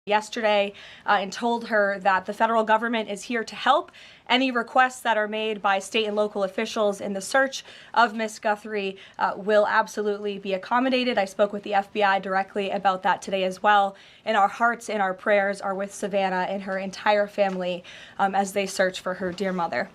yesterday and told her that the federal government is here to help. Any requests that are made by state and local officials in the search of Miss Guthrie will absolutely be accommodated. I spoke with the FBI directly about that today as well, and our hearts and our prayers are with Savannah and her entire family as they search for her dear mother.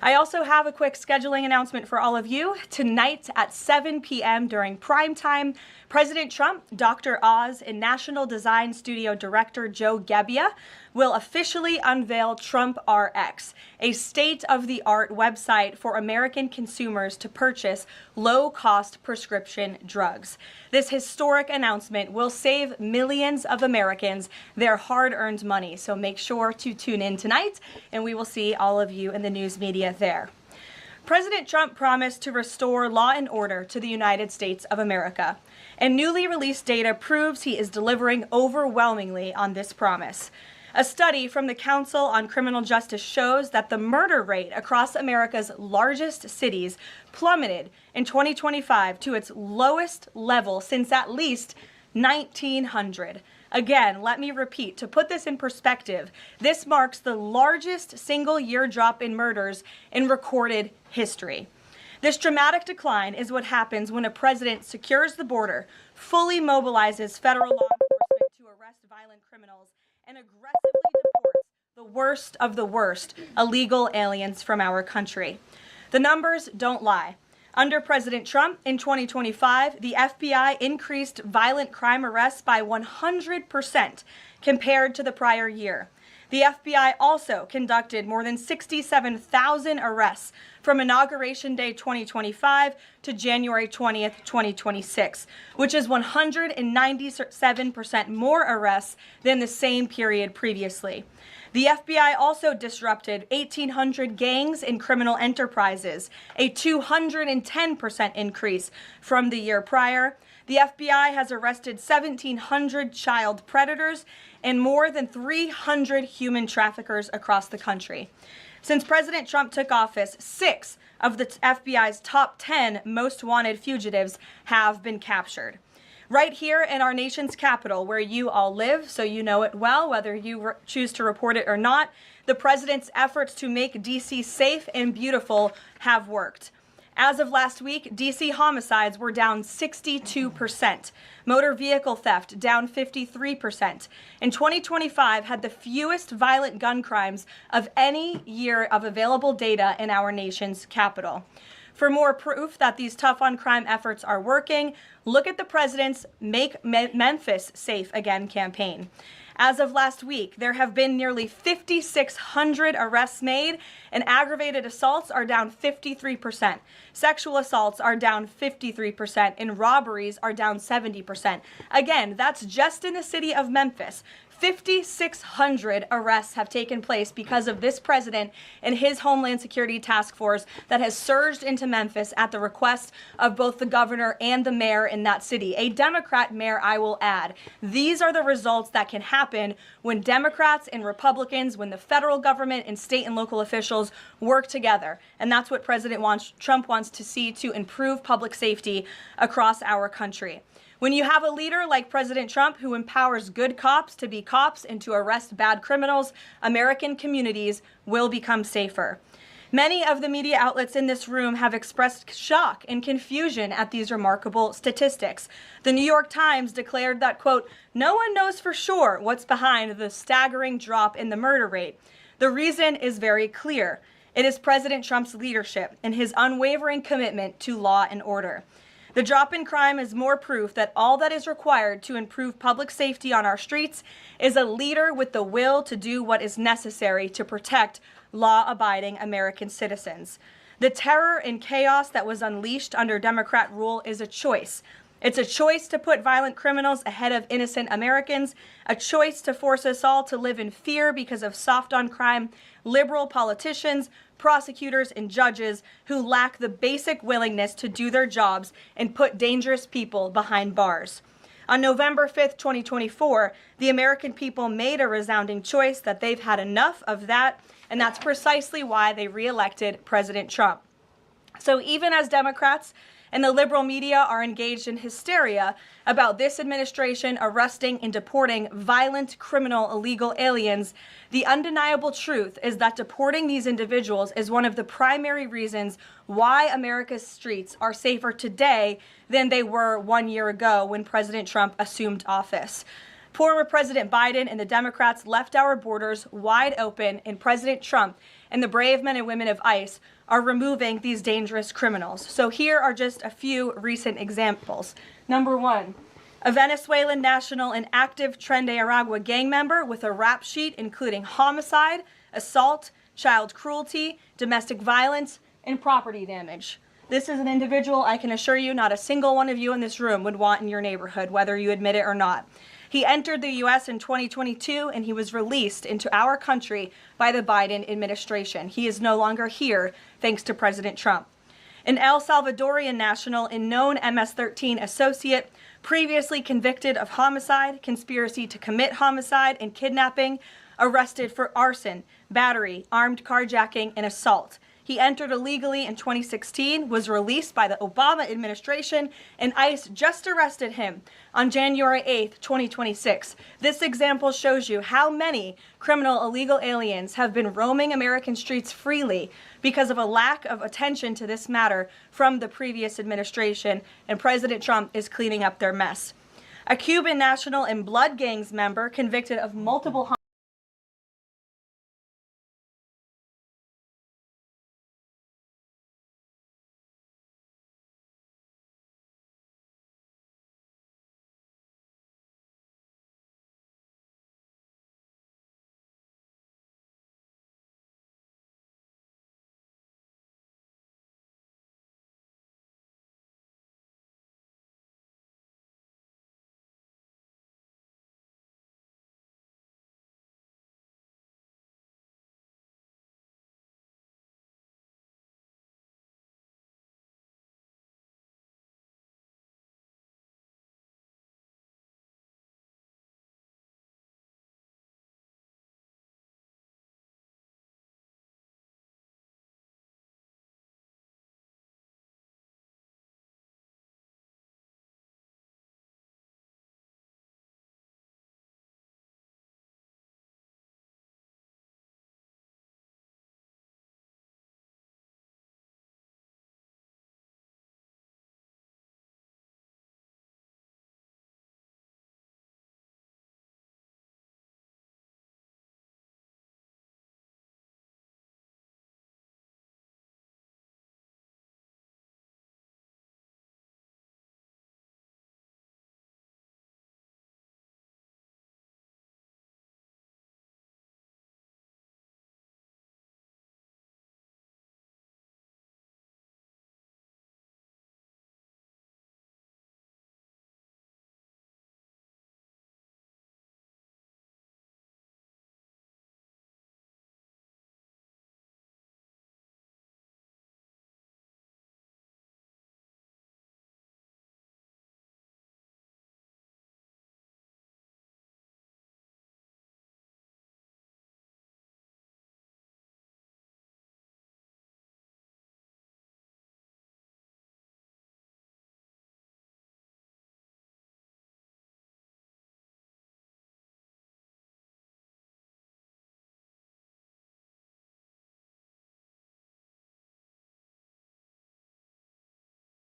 I also have a quick scheduling announcement for all of you. Tonight at 7 p.m. during prime time, President Trump, Dr. Oz, and National Design Studio Director Joe Gebbia will officially unveil Trump RX, a state-of-the-art website for American consumers to purchase low-cost prescription drugs. This historic announcement will save millions of Americans their hard-earned money, so make sure to tune in tonight, and we will see all of you in the news media there. President Trump promised to restore law and order to the United States of America, and newly released data proves he is delivering overwhelmingly on this promise. A study from the Council on Criminal Justice shows that the murder rate across America's largest cities plummeted in 2025 to its lowest level since at least 1900. Again, let me repeat, to put this in perspective, this marks the largest single-year drop in murders in recorded history. This dramatic decline is what happens when a president secures the border, fully mobilizes federal law enforcement to arrest violent criminals, and aggressively deports the worst of the worst illegal aliens from our country. The numbers don't lie. Under President Trump in 2025, the FBI increased violent crime arrests by 100% compared to the prior year. The FBI also conducted more than 67,000 arrests from Inauguration Day 2025 to January 20th, 2026, which is 197% more arrests than the same period previously. The FBI also disrupted 1,800 gangs and criminal enterprises, a 210% increase from the year prior. The FBI has arrested 1,700 child predators and more than 300 human traffickers across the country. Since President Trump took office, 6 of the FBI's top 10 most wanted fugitives have been captured. Right here in our nation's capital, where you all live, so you know it well, whether you choose to report it or not, the president's efforts to make D.C. safe and beautiful have worked. As of last week, D.C. homicides were down 62%, motor vehicle theft down 53%, and 2025 had the fewest violent gun crimes of any year of available data in our nation's capital. For more proof that these tough-on-crime efforts are working, look at the president's Make Memphis Safe Again campaign. As of last week, there have been nearly 5,600 arrests made, and aggravated assaults are down 53%. Sexual assaults are down 53%, and robberies are down 70%. Again, that's just in the city of Memphis. 5,600 arrests have taken place because of this president and his Homeland Security Task Force that has surged into Memphis at the request of both the governor and the mayor in that city, a Democrat mayor, I will add. These are the results that can happen when Democrats and Republicans, when the federal government and state and local officials work together. And that's what Trump wants to see to improve public safety across our country. When you have a leader like President Trump who empowers good cops to be cops and to arrest bad criminals, American communities will become safer. Many of the media outlets in this room have expressed shock and confusion at these remarkable statistics. The New York Times declared that, quote, "No one knows for sure what's behind the staggering drop in the murder rate. The reason is very clear. It is President Trump's leadership and his unwavering commitment to law and order. The drop in crime is more proof that all that is required to improve public safety on our streets is a leader with the will to do what is necessary to protect law-abiding American citizens. The terror and chaos that was unleashed under Democrat rule is a choice. It's a choice to put violent criminals ahead of innocent Americans, a choice to force us all to live in fear because of soft-on-crime liberal politicians, prosecutors, and judges who lack the basic willingness to do their jobs and put dangerous people behind bars. On November 5th, 2024, the American people made a resounding choice that they've had enough of that, and that's precisely why they re-elected President Trump. So even as Democrats and the liberal media are engaged in hysteria about this administration arresting and deporting violent, criminal, illegal aliens, the undeniable truth is that deporting these individuals is one of the primary reasons why America's streets are safer today than they were 1 year ago when President Trump assumed office. Former President Biden and the Democrats left our borders wide open, and President Trump and the brave men and women of ICE are removing these dangerous criminals. So here are just a few recent examples. Number one, a Venezuelan national and active Tren de Aragua gang member with a rap sheet including homicide, assault, child cruelty, domestic violence, and property damage. This is an individual I can assure you not a single one of you in this room would want in your neighborhood, whether you admit it or not. He entered the U.S. in 2022, and he was released into our country by the Biden administration. He is no longer here, thanks to President Trump. An El Salvadorian national and known MS-13 associate, previously convicted of homicide, conspiracy to commit homicide, and kidnapping, arrested for arson, battery, armed carjacking, and assault. He entered illegally in 2016, was released by the Obama administration, and ICE just arrested him on January 8th, 2026. This example shows you how many criminal illegal aliens have been roaming American streets freely because of a lack of attention to this matter from the previous administration, and President Trump is cleaning up their mess. A Cuban national and blood gangs member convicted of multiple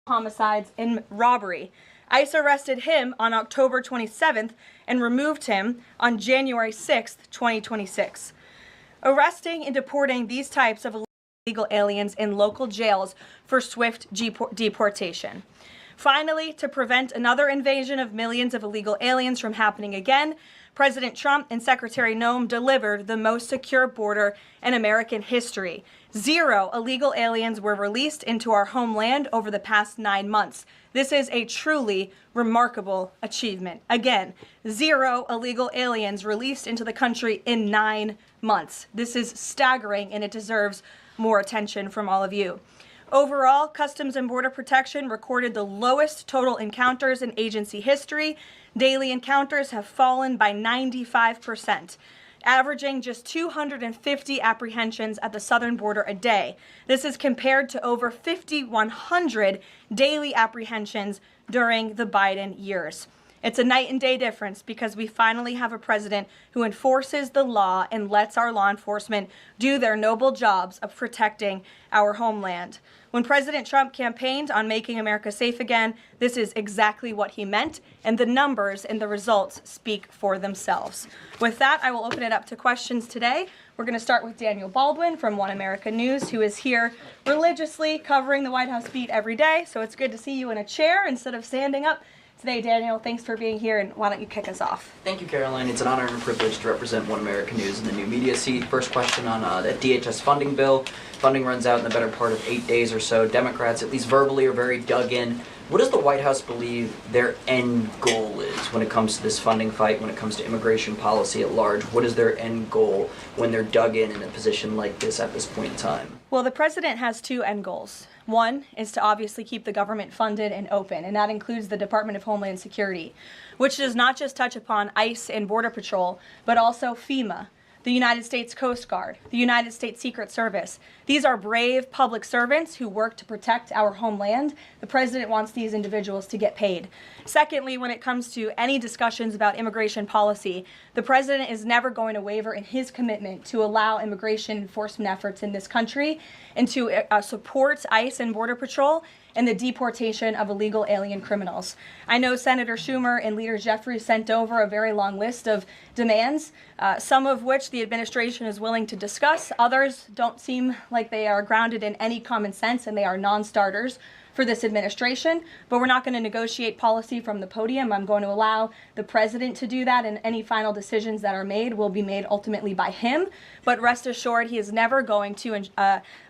homicides and robbery. ICE arrested him on October 27th and removed him on January 6th, 2026. Arresting and deporting these types of illegal aliens in local jails for swift deportation. Finally, to prevent another invasion of millions of illegal aliens from happening again, President Trump and Secretary Noem delivered the most secure border in American history. 0 illegal aliens were released into our homeland over the past 9 months. This is a truly remarkable achievement. Again, 0 illegal aliens released into the country in 9 months. This is staggering, and it deserves more attention from all of you. Overall, Customs and Border Protection recorded the lowest total encounters in agency history. Daily encounters have fallen by 95%. averaging just 250 apprehensions at the southern border a day. This is compared to over 5,100 daily apprehensions during the Biden years. It's a night and day difference because we finally have a president who enforces the law and lets our law enforcement do their noble jobs of protecting our homeland. When President Trump campaigned on making America safe again, this is exactly what he meant, and the numbers and the results speak for themselves. With that, I will open it up to questions today. We're going to start with Daniel Baldwin from One America News, who is here religiously covering the White House beat every day. So it's good to see you in a chair instead of standing up today. Daniel, thanks for being here, and why don't you kick us off? Thank you, Caroline. It's an honor and a privilege to represent One America News in the new media seat. First question on the DHS funding bill. Funding runs out in the better part of 8 days or so. Democrats, at least verbally, are very dug in. What does the White House believe their end goal is when it comes to this funding fight, when it comes to immigration policy at large? What is their end goal when they're dug in a position like this at this point in time? Well, the president has two end goals. One is to obviously keep the government funded and open, and that includes the Department of Homeland Security, which does not just touch upon ICE and Border Patrol, but also FEMA, the United States Coast Guard, the United States Secret Service. These are brave public servants who work to protect our homeland. The president wants these individuals to get paid. Secondly, when it comes to any discussions about immigration policy, the president is never going to waver in his commitment to allow immigration enforcement efforts in this country and to support ICE and Border Patrol and the deportation of illegal alien criminals. I know Senator Schumer and Leader Jeffries sent over a very long list of demands, some of which the administration is willing to discuss. Others don't seem like they are grounded in any common sense, and they are non-starters for this administration, but we're not going to negotiate policy from the podium. I'm going to allow the president to do that, and any final decisions that are made will be made ultimately by him. But rest assured, he is never going to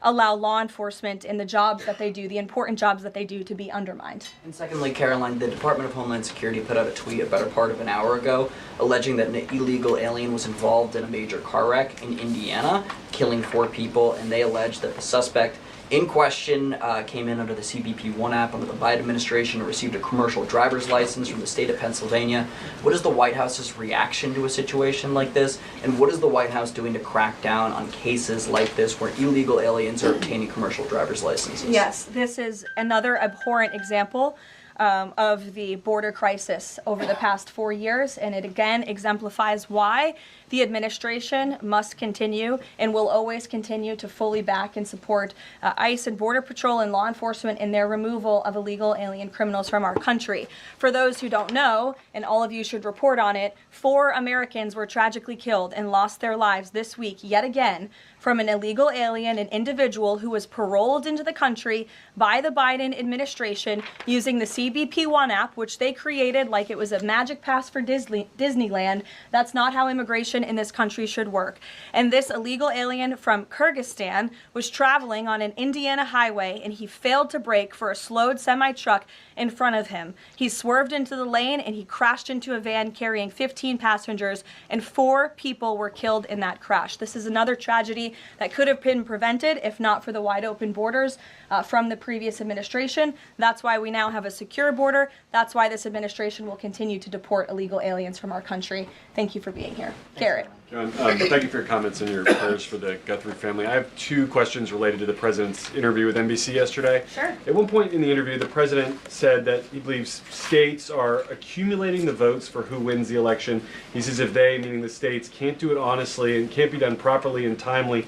allow law enforcement in the jobs that they do, the important jobs that they do, to be undermined. And secondly, Caroline, the Department of Homeland Security put out a tweet a better part of an hour ago alleging that an illegal alien was involved in a major car wreck in Indiana, killing 4 people, and they allege that the suspect in question came in under the CBP-1 app under the Biden administration and received a commercial driver's license from the state of Pennsylvania. What is the White House's reaction to a situation like this? And what is the White House doing to crack down on cases like this where illegal aliens are obtaining commercial driver's licenses? Yes, this is another abhorrent example of the border crisis over the past 4 years, and it again exemplifies why the administration must continue and will always continue to fully back and support ICE and Border Patrol and law enforcement in their removal of illegal alien criminals from our country. For those who don't know, and all of you should report on it, 4 Americans were tragically killed and lost their lives this week yet again from an illegal alien, an individual who was paroled into the country by the Biden administration using the CBP-1 app, which they created like it was a magic pass for Disneyland. That's not how immigration in this country should work. And this illegal alien from Kyrgyzstan was traveling on an Indiana highway, and he failed to brake for a slowed semi-truck in front of him. He swerved into the lane and he crashed into a van carrying 15 passengers, and 4 people were killed in that crash. This is another tragedy that could have been prevented if not for the wide open borders from the previous administration. That's why we now have a secure border. That's why this administration will continue to deport illegal aliens from our country. Thank you for being here. Garrett. John, thank you for your comments and your prayers for the Guthrie family. I have 2 questions related to the president's interview with NBC yesterday. Sure. At one point in the interview, the president said that he believes states are accumulating the votes for who wins the election. He says if they, meaning the states, can't do it honestly and can't be done properly and timely,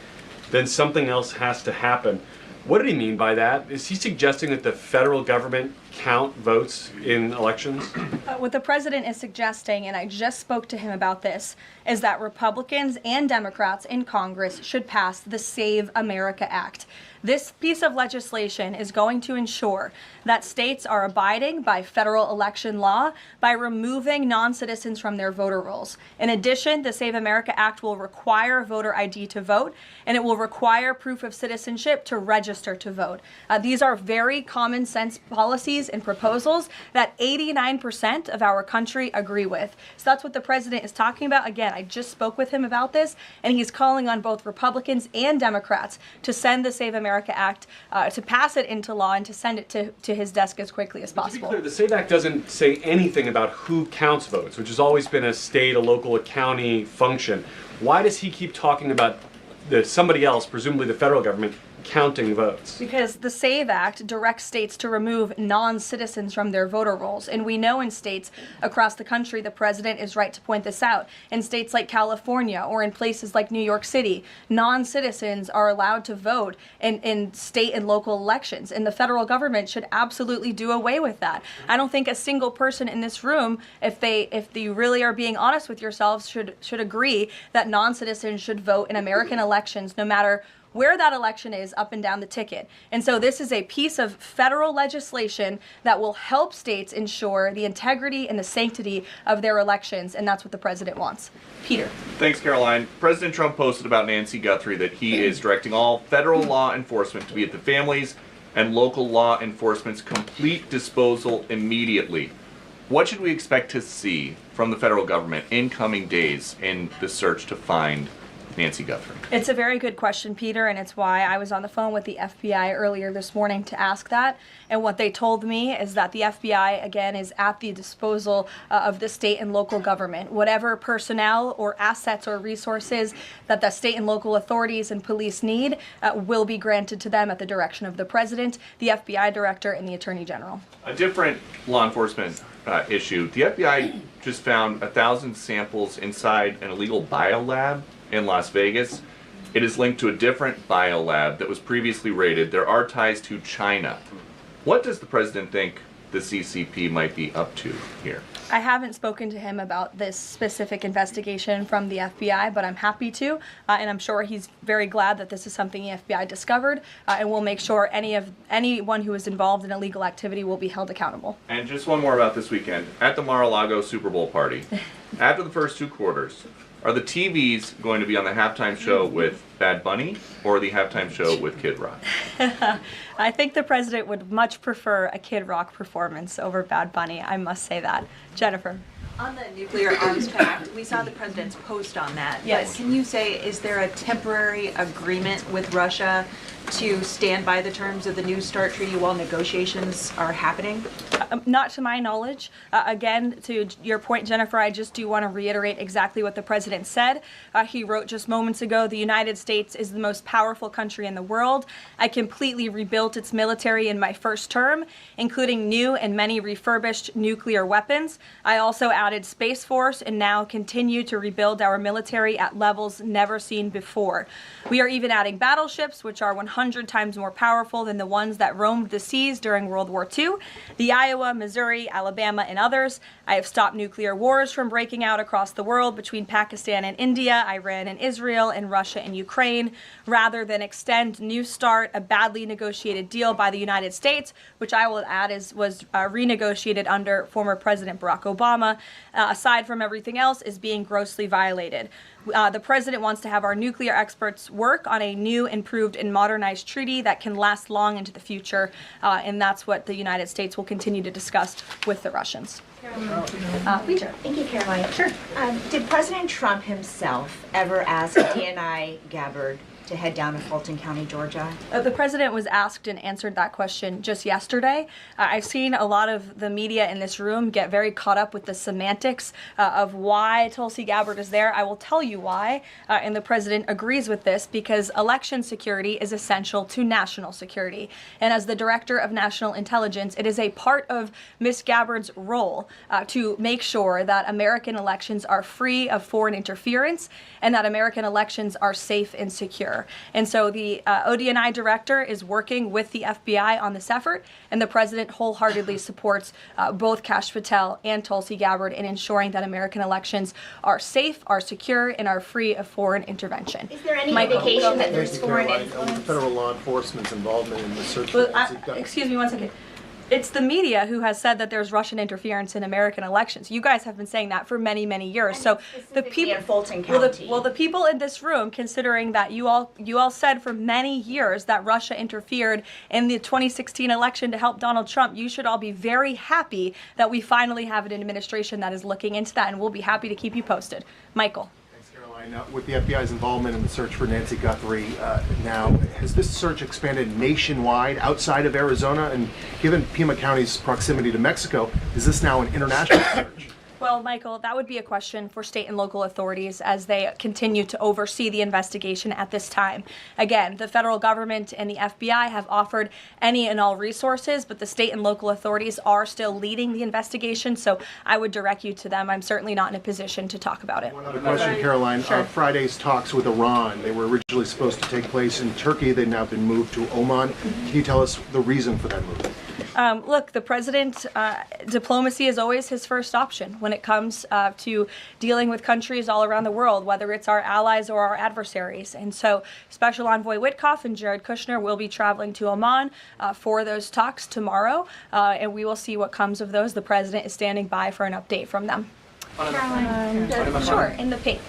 then something else has to happen. What did he mean by that? Is he suggesting that the federal government count votes in elections? What the president is suggesting, and I just spoke to him about this, is that Republicans and Democrats in Congress should pass the Save America Act. This piece of legislation is going to ensure that states are abiding by federal election law by removing non-citizens from their voter rolls. In addition, the Save America Act will require voter ID to vote, and it will require proof of citizenship to register to vote. These are very common sense policies policies and proposals that 89% of our country agree with. So that's what the president is talking about. Again, I just spoke with him about this, and he's calling on both Republicans and Democrats to send the Save America Act, to pass it into law and to send it to his desk as quickly as possible. To be clear, the SAVE Act doesn't say anything about who counts votes, which has always been a state, a local, a county function. Why does he keep talking about somebody else, presumably the federal government, counting votes? Because the SAVE Act directs states to remove non-citizens from their voter rolls. And we know in states across the country, the president is right to point this out. In states like California or in places like New York City, non-citizens are allowed to vote in state and local elections. And the federal government should absolutely do away with that. I don't think a single person in this room, if you really are being honest with yourselves, should agree that non-citizens should vote in American elections, no matter where that election is up and down the ticket. And so this is a piece of federal legislation that will help states ensure the integrity and the sanctity of their elections, and that's what the president wants. Peter. Thanks, Karoline. President Trump posted about Nancy Guthrie that he is directing all federal law enforcement to be at the families and local law enforcement's complete disposal immediately. What should we expect to see from the federal government in coming days in the search to find Nancy Guthrie? It's a very good question, Peter, and it's why I was on the phone with the FBI earlier this morning to ask that. And what they told me is that the FBI, again, is at the disposal of the state and local government. Whatever personnel or assets or resources that the state and local authorities and police need will be granted to them at the direction of the president, the FBI director, and the attorney general. A different law enforcement issue. The FBI just found 1,000 samples inside an illegal biolab in Las Vegas. It is linked to a different biolab that was previously raided. There are ties to China. What does the president think the CCP might be up to here? I haven't spoken to him about this specific investigation from the FBI, but I'm happy to, and I'm sure he's very glad that this is something the FBI discovered, and we'll make sure anyone who is involved in illegal activity will be held accountable. And just one more about this weekend. At the Mar-a-Lago Super Bowl party, after the first two quarters, are the TVs going to be on the halftime show with Bad Bunny or the halftime show with Kid Rock? I think the president would much prefer a Kid Rock performance over Bad Bunny, I must say that. Jennifer. On the nuclear arms pact, we saw the president's post on that. Yes. But can you say, is there a temporary agreement with Russia to stand by the terms of the New START treaty while negotiations are happening? Not to my knowledge. Again, to your point, Jennifer, I just do want to reiterate exactly what the president said. He wrote just moments ago, the United States is the most powerful country in the world. I completely rebuilt its military in my first term, including new and many refurbished nuclear weapons. I also added Space Force and now continue to rebuild our military at levels never seen before. We are even adding battleships, which are 100 times more powerful than the ones that roamed the seas during World War II. The Iowa, Missouri, Alabama, and others. I have stopped nuclear wars from breaking out across the world between Pakistan and India, Iran and Israel, and Russia and Ukraine, rather than extend New START, a badly negotiated deal by the United States, which I will add was renegotiated under former President Barack Obama. Aside from everything else, is being grossly violated. The president wants to have our nuclear experts work on a new, improved, and modernized treaty that can last long into the future, and that's what the United States will continue to discuss with the Russians. Peter. Thank you, Caroline. Sure. Did President Trump himself ever ask DNI Gabbard to head down to Fulton County, Georgia? The president was asked and answered that question just yesterday. I've seen a lot of the media in this room get very caught up with the semantics of why Tulsi Gabbard is there. I will tell you why, and the president agrees with this, because election security is essential to national security. And as the director of national intelligence, it is a part of Ms. Gabbard's role to make sure that American elections are free of foreign interference and that American elections are safe and secure. And so the ODNI director is working with the FBI on this effort, and the president wholeheartedly supports both Kash Patel and Tulsi Gabbard in ensuring that American elections are safe, are secure, and are free of foreign intervention. Is there any Michael, indication that there's Thank you, foreign Caroline. influence? Federal law enforcement's involvement in the search Well, for Nancy Guthrie. excuse me one second. It's the media who has said that there's Russian interference in American elections. You guys have been saying that for many, many years. So the people in Fulton well, County. the people in this room, considering that you all said for many years that Russia interfered in the 2016 election to help Donald Trump, you should all be very happy that we finally have an administration that is looking into that, and we'll be happy to keep you posted. Michael. Thanks, Caroline. With the FBI's involvement in the search for Nancy Guthrie now, has this search expanded nationwide outside of Arizona? And given Pima County's proximity to Mexico, is this now an international search? Well, Michael, that would be a question for state and local authorities as they continue to oversee the investigation at this time. Again, the federal government and the FBI have offered any and all resources, but the state and local authorities are still leading the investigation, so I would direct you to them. I'm certainly not in a position to talk about it. One other question, Caroline. Sure. Friday's talks with Iran, they were originally supposed to take place in Turkey. They've now been moved to Oman. Can you tell us the reason for that move? Look, the president, diplomacy is always his first option when it comes to dealing with countries all around the world, whether it's our allies or our adversaries. And so Special Envoy Witkoff and Jared Kushner will be traveling to Oman for those talks tomorrow, and we will see what comes of those. The president is standing by for an update from them. Sure, in the pink.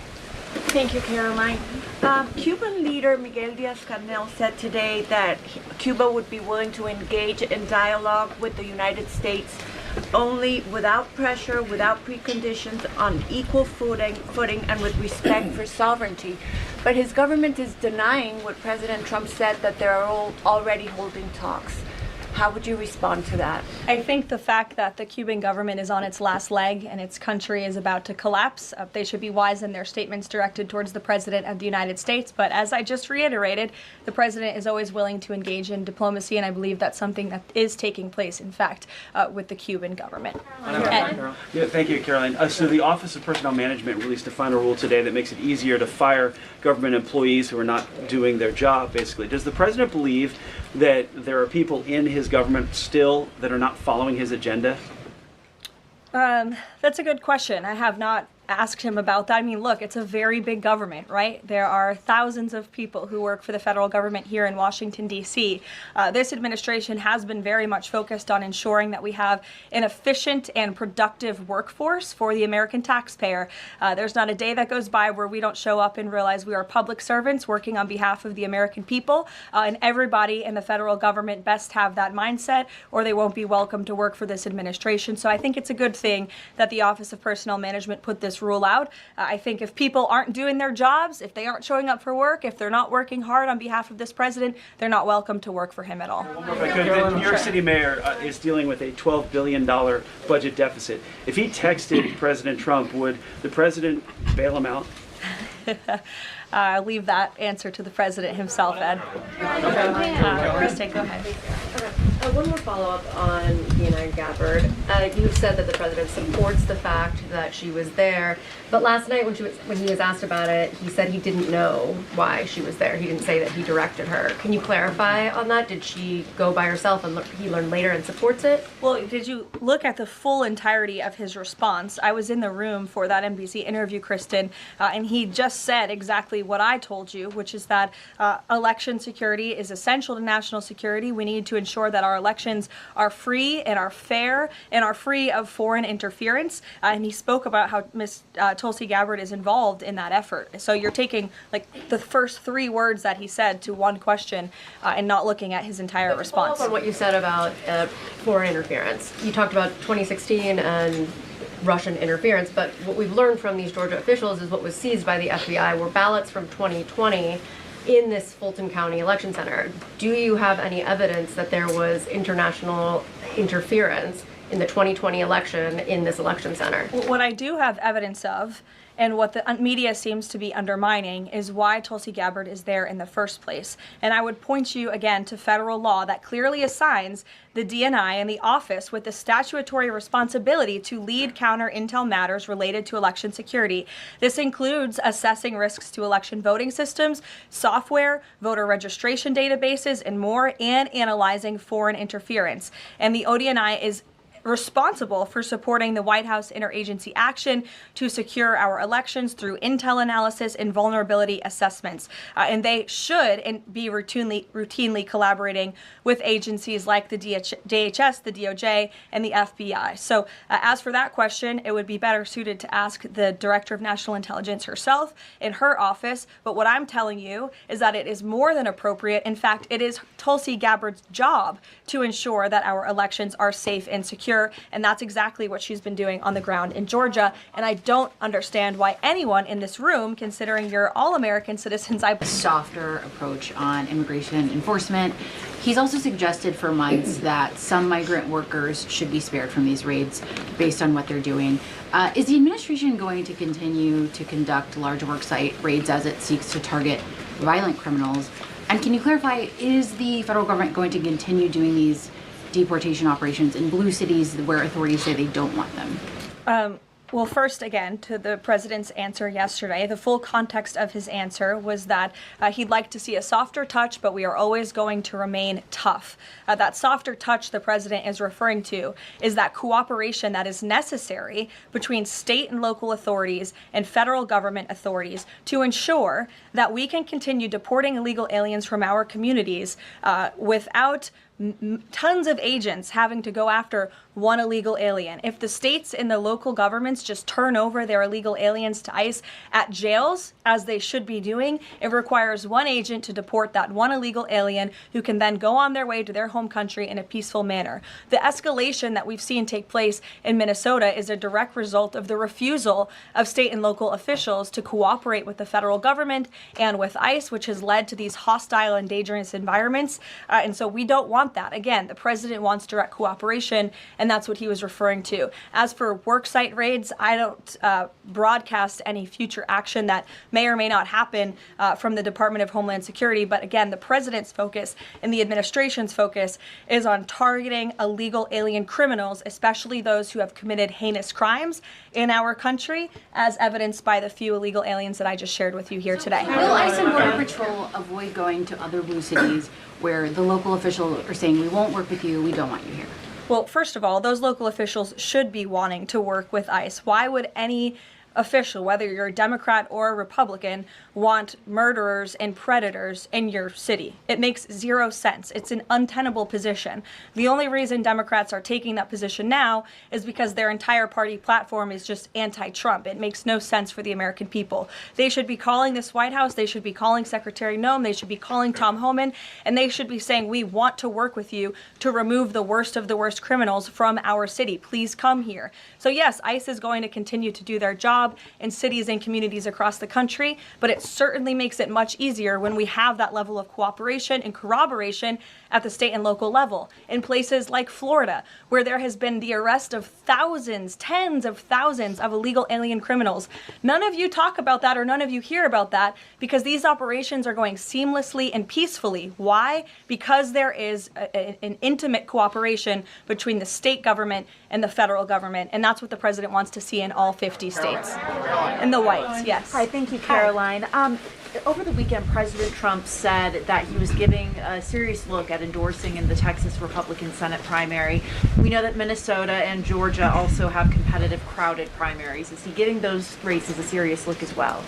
Thank you, Caroline. Cuban leader Miguel Diaz-Canel said today that Cuba would be willing to engage in dialogue with the United States only without pressure, without preconditions, on equal footing and with respect for sovereignty. But his government is denying what President Trump said, that they are already holding talks. How would you respond to that? I think the fact that the Cuban government is on its last leg and its country is about to collapse, they should be wise in their statements directed towards the President of the United States. But as I just reiterated, the President is always willing to engage in diplomacy, and I believe that's something that is taking place, in fact, with the Cuban government. Yeah, thank you, Caroline. So the Office of Personnel Management released a final rule today that makes it easier to fire government employees who are not doing their job, basically. Does the President believe that there are people in his government still that are not following his agenda? That's a good question. I have not asked him about that. I mean, look, it's a very big government, right? There are thousands of people who work for the federal government here in Washington, D.C. This administration has been very much focused on ensuring that we have an efficient and productive workforce for the American taxpayer. There's not a day that goes by where we don't show up and realize we are public servants working on behalf of the American people, and everybody in the federal government best have that mindset, or they won't be welcome to work for this administration. So I think it's a good thing that the Office of Personnel Management put this rule out. I think if people aren't doing their jobs, if they aren't showing up for work, if they're not working hard on behalf of this president, they're not welcome to work for him at all. If I could, the New York City mayor is dealing with a $12 billion budget deficit. If he texted President Trump, would the president bail him out? I'll leave that answer to the president himself, Ed. Kristen, go ahead. One more follow-up on Karoline Gabbard. You said that the president supports the fact that she was there, but last night when he was asked about it, he said he didn't know why she was there. He didn't say that he directed her. Can you clarify on that? Did she go by herself and he learned later and supports it? Well, did you look at the full entirety of his response? I was in the room for that NBC interview, Kristen, and he just said exactly what I told you, which is that election security is essential to national security. We need to ensure that our elections are free and are fair and are free of foreign interference. And he spoke about how Ms. Tulsi Gabbard is involved in that effort. So you're taking like the first three words that he said to one question and not looking at his entire response. On what you said about foreign interference, you talked about 2016 and Russian interference, but what we've learned from these Georgia officials is what was seized by the FBI were ballots from 2020 in this Fulton County election center. Do you have any evidence that there was international interference in the 2020 election in this election center? What I do have evidence of, and what the media seems to be undermining, is why Tulsi Gabbard is there in the first place. And I would point you again to federal law that clearly assigns the DNI and the office with the statutory responsibility to lead counter intel matters related to election security. This includes assessing risks to election voting systems, software, voter registration databases, and more, and analyzing foreign interference. And the ODNI is responsible for supporting the White House interagency action to secure our elections through intel analysis and vulnerability assessments. And they should be routinely collaborating with agencies like the DHS, the DOJ, and the FBI. So as for that question, it would be better suited to ask the Director of National Intelligence herself in her office. But what I'm telling you is that it is more than appropriate. In fact, it is Tulsi Gabbard's job to ensure that our elections are safe and secure. And that's exactly what she's been doing on the ground in Georgia. And I don't understand why anyone in this room, considering you're all American citizens, softer approach on immigration enforcement. He's also suggested for months that some migrant workers should be spared from these raids based on what they're doing. Is the administration going to continue to conduct large worksite raids as it seeks to target violent criminals? And can you clarify, is the federal government going to continue doing these deportation operations in blue cities where authorities say they don't want them? Well, first, again, to the president's answer yesterday, the full context of his answer was that he'd like to see a softer touch, but we are always going to remain tough. That softer touch the president is referring to is that cooperation that is necessary between state and local authorities and federal government authorities to ensure that we can continue deporting illegal aliens from our communities without tons of agents having to go after one illegal alien. If the states and the local governments just turn over their illegal aliens to ICE at jails, as they should be doing, it requires one agent to deport that one illegal alien who can then go on their way to their home country in a peaceful manner. The escalation that we've seen take place in Minnesota is a direct result of the refusal of state and local officials to cooperate with the federal government and with ICE, which has led to these hostile and dangerous environments. And so we don't want that. Again, the president wants direct cooperation, and that's what he was referring to. As for worksite raids, I don't broadcast any future action that may or may not happen from the Department of Homeland Security. But again, the president's focus and the administration's focus is on targeting illegal alien criminals, especially those who have committed heinous crimes in our country, as evidenced by the few illegal aliens that I just shared with you here today. Will ICE and Border Patrol avoid going to other blue cities where the local officials are saying, we won't work with you, we don't want you here? Well, first of all, those local officials should be wanting to work with ICE. Why would any official, whether you're a Democrat or a Republican, want murderers and predators in your city? It makes zero sense. It's an untenable position. The only reason Democrats are taking that position now is because their entire party platform is just anti-Trump. It makes no sense for the American people. They should be calling this White House, they should be calling Secretary Noem, they should be calling Tom Homan, and they should be saying, we want to work with you to remove the worst of the worst criminals from our city. Please come here. So yes, ICE is going to continue to do their job in cities and communities across the country, but it certainly makes it much easier when we have that level of cooperation and corroboration at the state and local level. In places like Florida, where there has been the arrest of thousands, tens of thousands of illegal alien criminals. None of you talk about that or none of you hear about that because these operations are going seamlessly and peacefully. Why? Because there is an intimate cooperation between the state government and the federal government, and that's what the president wants to see in all 50 states. And the whites, yes. Hi, thank you, Karoline. Over the weekend, President Trump said that he was giving a serious look at endorsing in the Texas Republican Senate primary. We know that Minnesota and Georgia also have competitive, crowded primaries. Is he giving those races a serious look as well?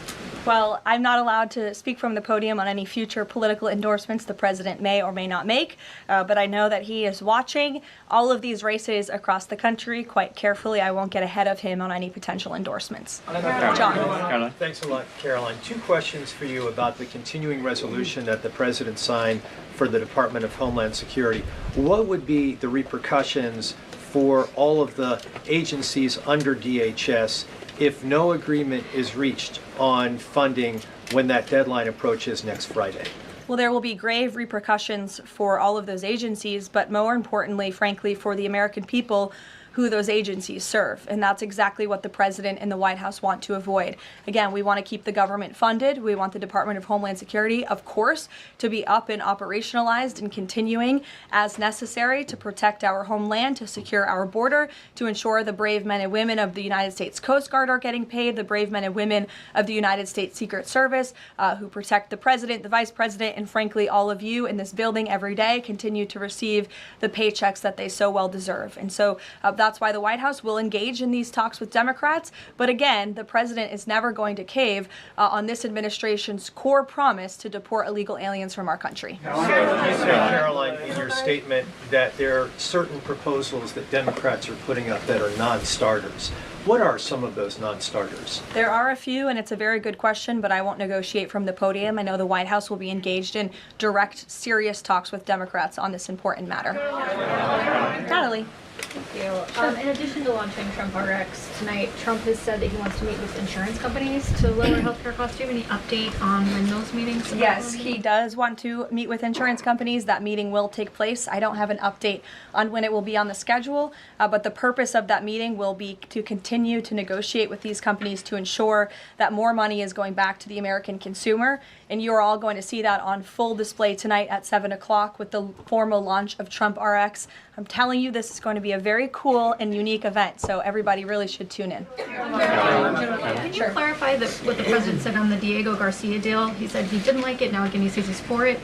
Well, I'm not allowed to speak from the podium on any future political endorsements the president may or may not make, but I know that he is watching all of these races across the country quite carefully. I won't get ahead of him on any potential endorsements. John. Thanks a lot, Caroline. Two questions for you about the continuing resolution that the president signed for the Department of Homeland Security. What would be the repercussions for all of the agencies under DHS if no agreement is reached on funding when that deadline approaches next Friday? Well, there will be grave repercussions for all of those agencies, but more importantly, frankly, for the American people who those agencies serve. And that's exactly what the president and the White House want to avoid. Again, we want to keep the government funded. We want the Department of Homeland Security, of course, to be up and operationalized and continuing as necessary to protect our homeland, to secure our border, to ensure the brave men and women of the United States Coast Guard are getting paid, the brave men and women of the United States Secret Service who protect the president, the vice president, and frankly, all of you in this building every day continue to receive the paychecks that they so well deserve. And so That's why the White House will engage in these talks with Democrats. But again, the president is never going to cave on this administration's core promise to deport illegal aliens from our country. You said, Caroline, in your statement that there are certain proposals that Democrats are putting up that are non-starters. What are some of those non-starters? There are a few, and it's a very good question, but I won't negotiate from the podium. I know the White House will be engaged in direct, serious talks with Democrats on this important matter. Natalie. Thank you. In addition to launching Trump RX tonight, Trump has said that he wants to meet with insurance companies to lower healthcare costs. Do you have any update on when those meetings? Yes, he does want to meet with insurance companies. That meeting will take place. I don't have an update on when it will be on the schedule, but the purpose of that meeting will be to continue to negotiate with these companies to ensure that more money is going back to the American consumer. And you're all going to see that on full display tonight at 7 o'clock with the formal launch of Trump RX. I'm telling you, this is going to be a very cool and unique event, so everybody really should tune in. Can you clarify what the president said on the Diego Garcia deal? He said he didn't like it, now again he says he's for it.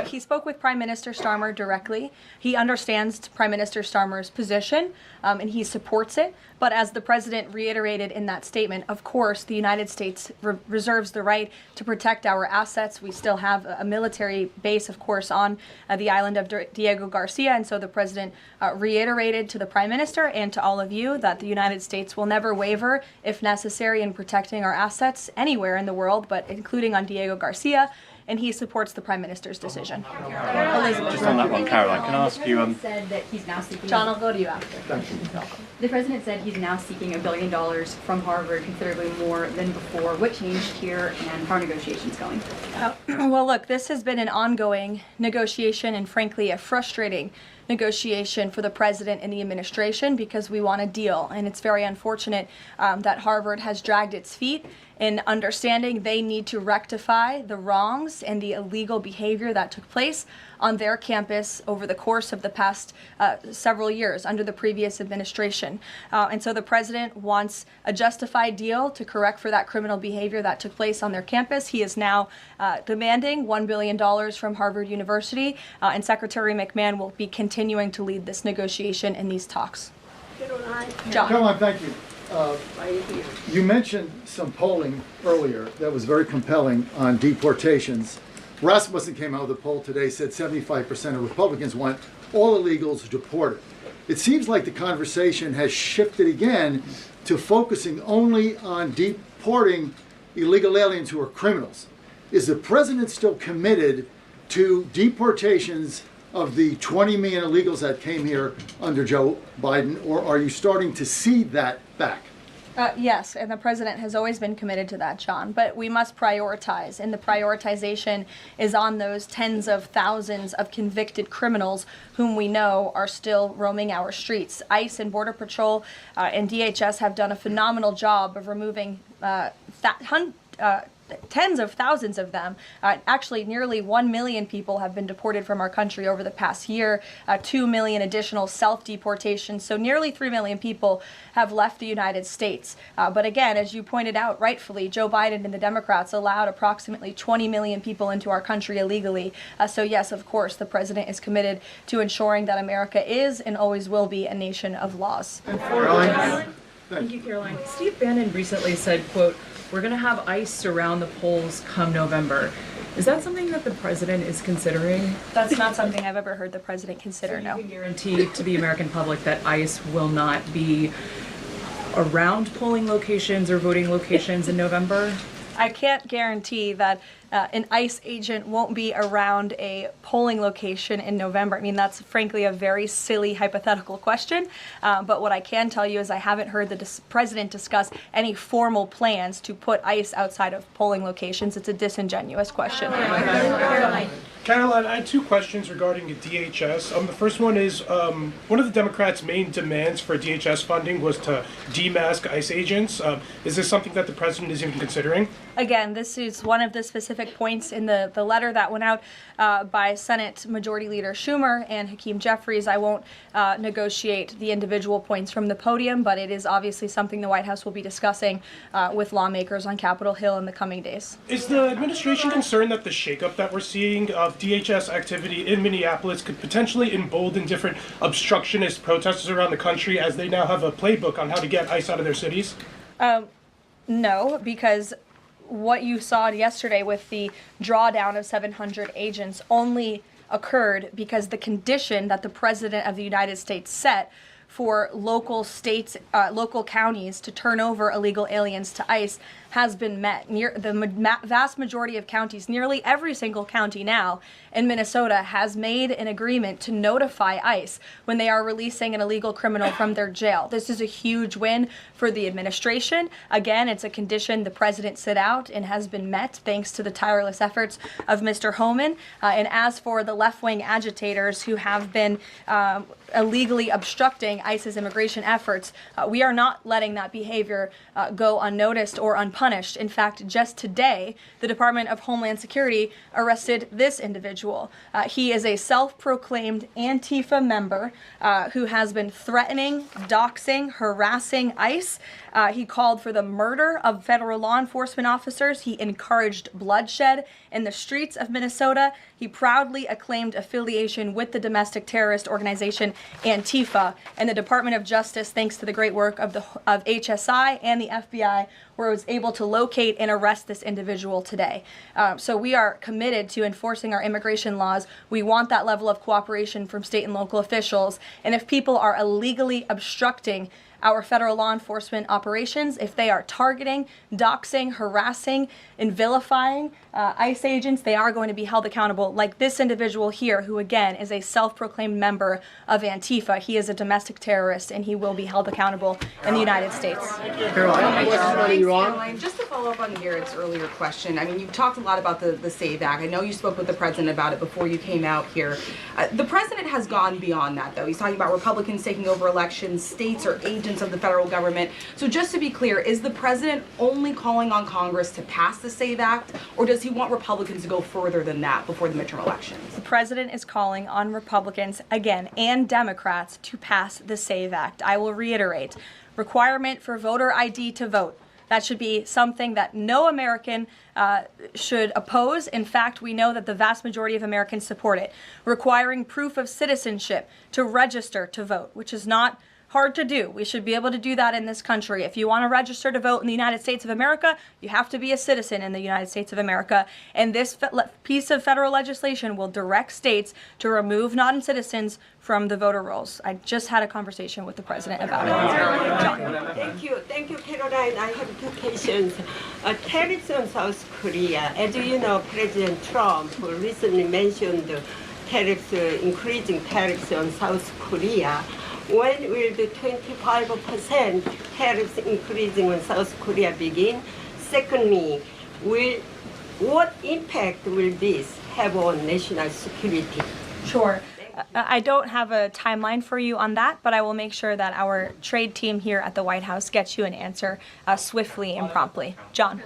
He spoke with Prime Minister Starmer directly. He understands Prime Minister Starmer's position, and he supports it. But as the president reiterated in that statement, of course, the United States reserves the right to protect our assets. We still have a military base, of course, on the island of Diego Garcia. And so the president reiterated to the Prime Minister and to all of you that the United States will never waver, if necessary, in protecting our assets anywhere in the world, but including on Diego Garcia. And he supports the Prime Minister's decision. Elizabeth. Just on that one, Caroline, can I ask you... said that he's now seeking... John, I'll go to you after. Thank you. The president said he's now seeking $1 billion from Harvard, considerably more than before. What changed here, and how are negotiations going? Well, look, this has been an ongoing negotiation and, frankly, a frustrating negotiation for the president and the administration because we want a deal. And it's very unfortunate that Harvard has dragged its feet in understanding they need to rectify the wrongs and the illegal behavior that took place on their campus over the course of the past several years under the previous administration. And so the president wants a justified deal to correct for that criminal behavior that took place on their campus. He is now demanding $1 billion from Harvard University, and Secretary McMahon will be continuing to lead this negotiation and these talks. John. Caroline, thank you. You mentioned some polling earlier that was very compelling on deportations. Rasmussen came out with a poll today, said 75% of Republicans want all illegals deported. It seems like the conversation has shifted again to focusing only on deporting illegal aliens who are criminals. Is the president still committed to deportations of the 20 million illegals that came here under Joe Biden, or are you starting to see that back? Yes, and the president has always been committed to that, John. But we must prioritize, and the prioritization is on those tens of thousands of convicted criminals whom we know are still roaming our streets. ICE and Border Patrol and DHS have done a phenomenal job of removing tens of thousands of them. Actually, nearly 1 million people have been deported from our country over the past year, 2 million additional self-deportations. So nearly 3 million people have left the United States. But again, as you pointed out rightfully, Joe Biden and the Democrats allowed approximately 20 million people into our country illegally. So yes, of course, the president is committed to ensuring that America is and always will be a nation of laws. Thank you, Caroline. Steve Bannon recently said, quote, "We're going to have ICE surround the polls come November." Is that something that the president is considering? That's not something I've ever heard the president consider, no. You can guarantee to the American public that ICE will not be around polling locations or voting locations in November? I can't guarantee that an ICE agent won't be around a polling location in November. I mean, that's frankly a very silly hypothetical question. But what I can tell you is I haven't heard the president discuss any formal plans to put ICE outside of polling locations. It's a disingenuous question. Caroline, I had two questions regarding the DHS. The first one is, one of the Democrats' main demands for DHS funding was to demask ICE agents. Is this something that the president is even considering? Again, this is one of the specific points in the letter that went out by Senate Majority Leader Schumer and Hakeem Jeffries. I won't negotiate the individual points from the podium, but it is obviously something the White House will be discussing with lawmakers on Capitol Hill in the coming days. Is the administration concerned that the shakeup that we're seeing of of DHS activity in Minneapolis could potentially embolden different obstructionist protesters around the country, as they now have a playbook on how to get ICE out of their cities? No, because what you saw yesterday with the drawdown of 700 agents only occurred because the condition that the President of the United States set for local states, local counties to turn over illegal aliens to ICE has been met. The vast majority of counties, nearly every single county now in Minnesota, has made an agreement to notify ICE when they are releasing an illegal criminal from their jail. This is a huge win for the administration. Again, it's a condition the president set out and has been met thanks to the tireless efforts of Mr. Homan. And as for the left-wing agitators who have been illegally obstructing ICE's immigration efforts, we are not letting that behavior go unnoticed or unpunished. In fact, just today, the Department of Homeland Security arrested this individual. He is a self-proclaimed Antifa member who has been threatening, doxing, harassing ICE. He called for the murder of federal law enforcement officers. He encouraged bloodshed in the streets of Minnesota. He proudly acclaimed affiliation with the domestic terrorist organization Antifa. And the Department of Justice, thanks to the great work of HSI and the FBI, was able to locate and arrest this individual today. So we are committed to enforcing our immigration laws. We want that level of cooperation from state and local officials. And if people are illegally obstructing our federal law enforcement operations, if they are targeting, doxing, harassing, and vilifying ICE agents, they are going to be held accountable, like this individual here, who again is a self-proclaimed member of Antifa. He is a domestic terrorist, and he will be held accountable in the United States. Caroline, just to follow up on Garrett's earlier question, I mean, you've talked a lot about the SAVE Act. I know you spoke with the president about it before you came out here. The president has gone beyond that, though. He's talking about Republicans taking over elections, states are agents of the federal government. So just to be clear, is the president only calling on Congress to pass the SAVE Act, or does he want Republicans to go further than that before the midterm elections? The president is calling on Republicans, again, and Democrats to pass the SAVE Act. I will reiterate, requirement for voter ID to vote. That should be something that no American should oppose. In fact, we know that the vast majority of Americans support it. Requiring proof of citizenship to register to vote, which is not hard to do. We should be able to do that in this country. If you want to register to vote in the United States of America, you have to be a citizen in the United States of America. And this piece of federal legislation will direct states to remove non-citizens from the voter rolls. I just had a conversation with the president about it. John. Thank you, Caroline. I have two questions. Tariffs on South Korea. As you know, President Trump recently mentioned increasing tariffs on South Korea. When will the 25% tariffs increasing on South Korea begin? Secondly, what impact will this have on national security? Sure. I don't have a timeline for you on that, but I will make sure that our trade team here at the White House gets you an answer swiftly and promptly. John.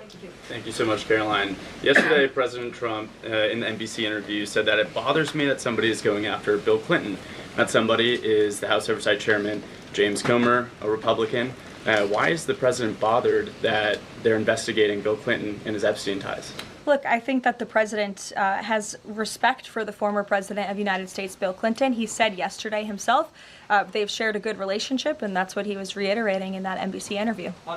Thank you so much, Caroline. Yesterday, President Trump, in the NBC interview, said that it bothers me that somebody is going after Bill Clinton. That somebody is the House Oversight Chairman, James Comer, a Republican. Why is the president bothered that they're investigating Bill Clinton and his Epstein ties? Look, I think that the president has respect for the former president of the United States, Bill Clinton. He said yesterday himself they've shared a good relationship, and that's what he was reiterating in that NBC interview. Go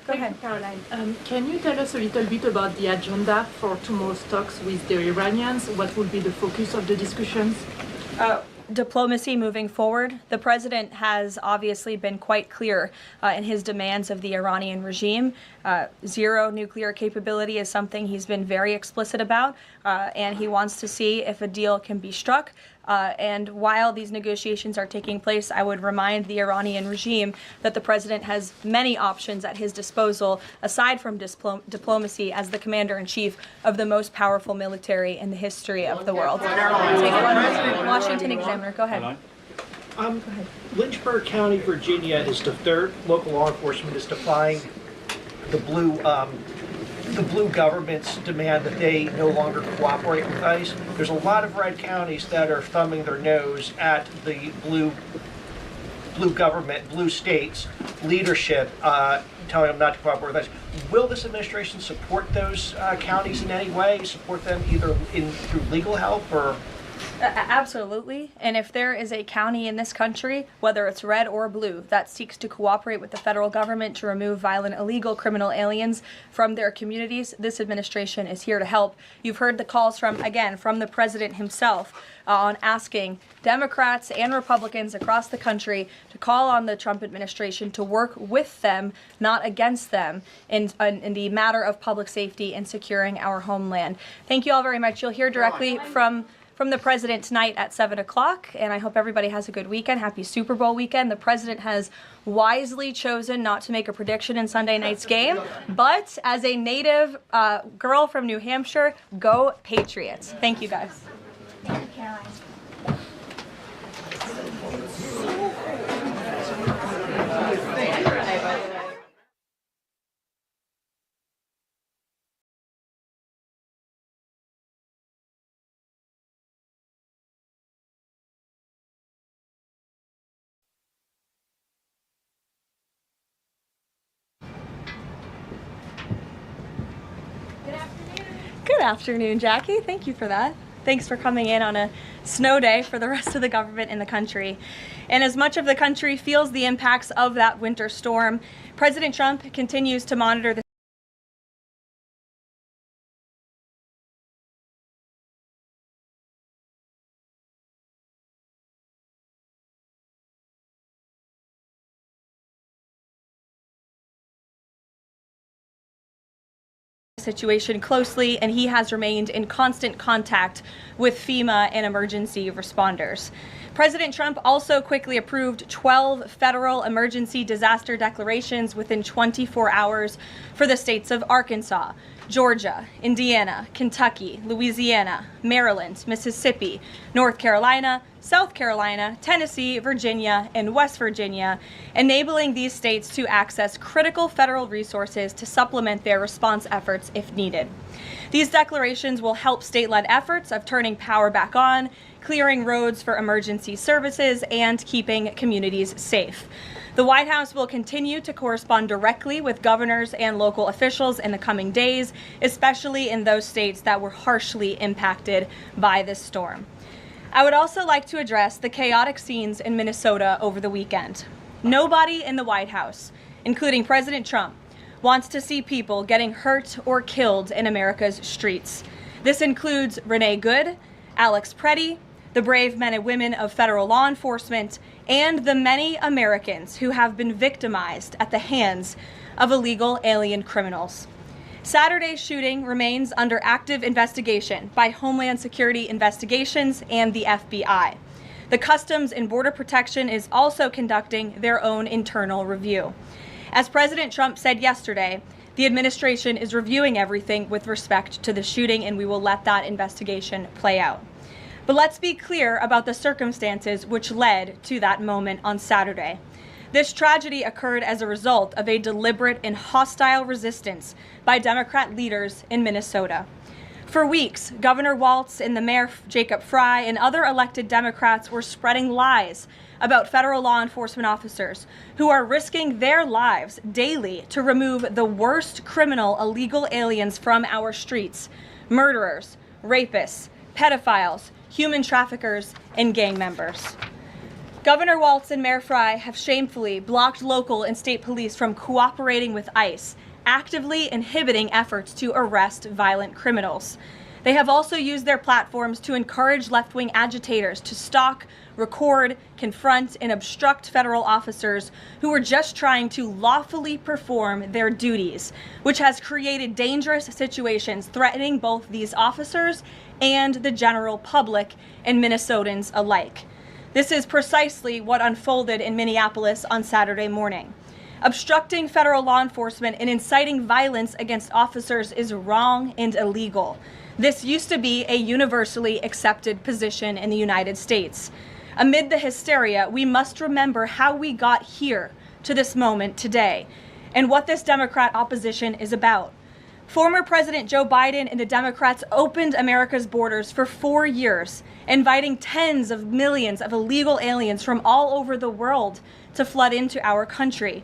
ahead, Caroline. Can you tell us a little bit about the agenda for tomorrow's talks with the Iranians? What will be the focus of the discussions? Diplomacy moving forward. The president has obviously been quite clear in his demands of the Iranian regime. Zero nuclear capability is something he's been very explicit about, and he wants to see if a deal can be struck. And while these negotiations are taking place, I would remind the Iranian regime that the president has many options at his disposal, aside from diplomacy, as the commander-in-chief of the most powerful military in the history of the world. Washington Examiner, go ahead. Lynchburg County, Virginia is their local law enforcement is defying the blue government's demand that they no longer cooperate with ICE. There's a lot of red counties that are thumbing their nose at the blue blue government, blue states leadership, telling them not to cooperate with us. Will this administration support those counties in any way? Support them either through legal help or? Absolutely. And if there is a county in this country, whether it's red or blue, that seeks to cooperate with the federal government to remove violent, illegal criminal aliens from their communities, this administration is here to help. You've heard the calls from the president himself on asking Democrats and Republicans across the country to call on the Trump administration to work with them, not against them, in the matter of public safety and securing our homeland. Thank you all very much. You'll hear directly from the president tonight at 7 o'clock, and I hope everybody has a good weekend. Happy Super Bowl weekend. The president has wisely chosen not to make a prediction in Sunday night's game, but as a native girl from New Hampshire, go Patriots. Thank you, guys. Thank you, Caroline. Good afternoon, Jackie. Thank you for that. Thanks for coming in on a snow day for the rest of the government in the country. And as much of the country feels the impacts of that winter storm, President Trump continues to monitor the situation closely, and he has remained in constant contact with FEMA and emergency responders. President Trump also quickly approved 12 federal emergency disaster declarations within 24 hours for the states of Arkansas, Georgia, Indiana, Kentucky, Louisiana, Maryland, Mississippi, North Carolina, South Carolina, Tennessee, Virginia, and West Virginia, enabling these states to access critical federal resources to supplement their response efforts if needed. These declarations will help state-led efforts of turning power back on, clearing roads for emergency services, and keeping communities safe. The White House will continue to correspond directly with governors and local officials in the coming days, especially in those states that were harshly impacted by this storm. I would also like to address the chaotic scenes in Minnesota over the weekend. Nobody in the White House, including President Trump, wants to see people getting hurt or killed in America's streets. This includes Renee Good, Alex Preddy, the brave men and women of federal law enforcement, and the many Americans who have been victimized at the hands of illegal alien criminals. Saturday's shooting remains under active investigation by Homeland Security Investigations and the FBI. The Customs and Border Protection is also conducting their own internal review. As President Trump said yesterday, the administration is reviewing everything with respect to the shooting, and we will let that investigation play out. But let's be clear about the circumstances which led to that moment on Saturday. This tragedy occurred as a result of a deliberate and hostile resistance by Democrat leaders in Minnesota. For weeks, Governor Walz and the Mayor Jacob Fry and other elected Democrats were spreading lies about federal law enforcement officers who are risking their lives daily to remove the worst criminal illegal aliens from our streets: murderers, rapists, pedophiles, human traffickers, and gang members. Governor Walz and Mayor Fry have shamefully blocked local and state police from cooperating with ICE, actively inhibiting efforts to arrest violent criminals. They have also used their platforms to encourage left-wing agitators to stalk, record, confront, and obstruct federal officers who are just trying to lawfully perform their duties, which has created dangerous situations threatening both these officers and the general public and Minnesotans alike. This is precisely what unfolded in Minneapolis on Saturday morning. Obstructing federal law enforcement and inciting violence against officers is wrong and illegal. This used to be a universally accepted position in the United States. Amid the hysteria, we must remember how we got here to this moment today and what this Democrat opposition is about. Former President Joe Biden and the Democrats opened America's borders for 4 years, inviting tens of millions of illegal aliens from all over the world to flood into our country.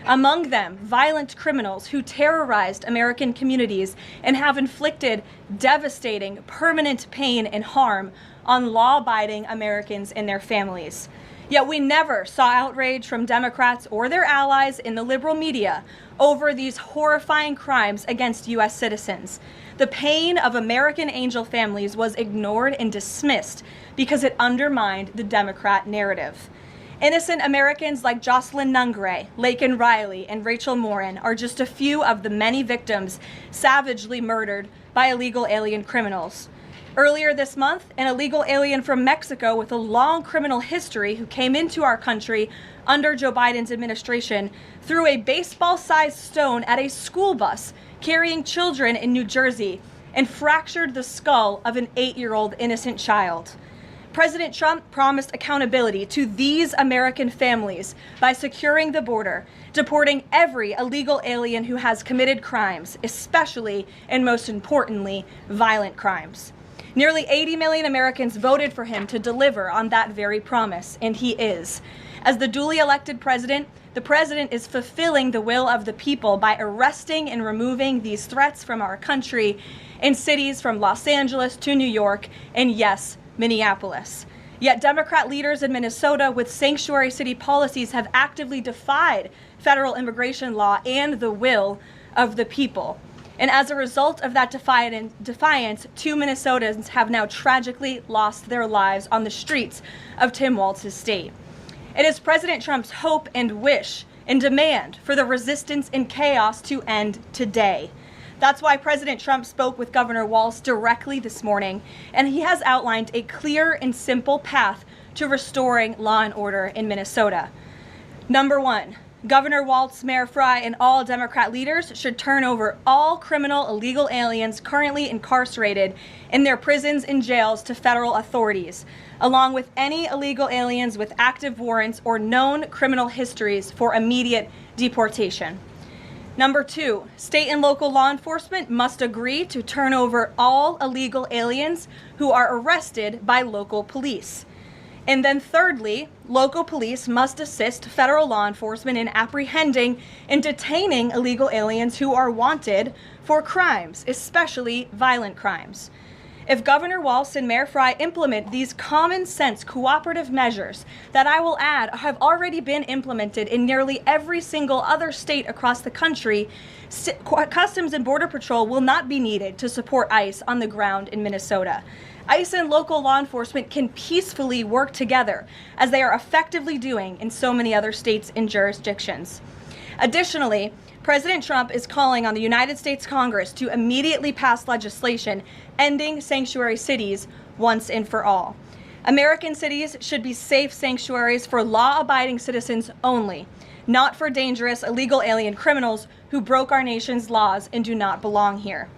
Among them, violent criminals who terrorized American communities and have inflicted devastating, permanent pain and harm on law-abiding Americans and their families. Yet we never saw outrage from Democrats or their allies in the liberal media over these horrifying crimes against U.S. citizens. The pain of American angel families was ignored and dismissed because it undermined the Democrat narrative. Innocent Americans like Jocelyn Nungray, Laken Riley, and Rachel Morin are just a few of the many victims savagely murdered by illegal alien criminals. Earlier this month, an illegal alien from Mexico with a long criminal history who came into our country under Joe Biden's administration threw a baseball-sized stone at a school bus carrying children in New Jersey and fractured the skull of an 8-year-old innocent child. President Trump promised accountability to these American families by securing the border, deporting every illegal alien who has committed crimes, especially and most importantly, violent crimes. Nearly 80 million Americans voted for him to deliver on that very promise, and he is. As the duly elected president, the president is fulfilling the will of the people by arresting and removing these threats from our country in cities from Los Angeles to New York and, yes, Minneapolis. Yet Democrat leaders in Minnesota with sanctuary city policies have actively defied federal immigration law and the will of the people. And as a result of that defiance, 2 Minnesotans have now tragically lost their lives on the streets of Tim Walz's state. It is President Trump's hope and wish and demand for the resistance and chaos to end today. That's why President Trump spoke with Governor Walz directly this morning, and he has outlined a clear and simple path to restoring law and order in Minnesota. Number 1, Governor Walz, Mayor Frey, and all Democrat leaders should turn over all criminal illegal aliens currently incarcerated in their prisons and jails to federal authorities, along with any illegal aliens with active warrants or known criminal histories for immediate deportation. Number 2, state and local law enforcement must agree to turn over all illegal aliens who are arrested by local police. And then thirdly, local police must assist federal law enforcement in apprehending and detaining illegal aliens who are wanted for crimes, especially violent crimes. If Governor Walz and Mayor Frey implement these common sense cooperative measures that I will add have already been implemented in nearly every single other state across the country, Customs and Border Patrol will not be needed to support ICE on the ground in Minnesota. ICE and local law enforcement can peacefully work together, as they are effectively doing in so many other states and jurisdictions. Additionally, President Trump is calling on the United States Congress to immediately pass legislation ending sanctuary cities once and for all. American cities should be safe sanctuaries for law-abiding citizens only, not for dangerous illegal alien criminals who broke our nation's laws and do not belong here.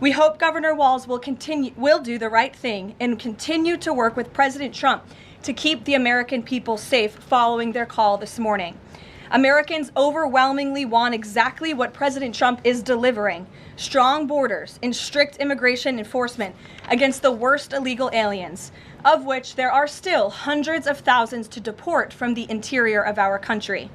We hope Governor Walz will do the right thing and continue to work with President Trump to keep the American people safe following their call this morning. Americans overwhelmingly want exactly what President Trump is delivering: strong borders and strict immigration enforcement against the worst illegal aliens, of which there are still hundreds of thousands to deport from the interior of our country.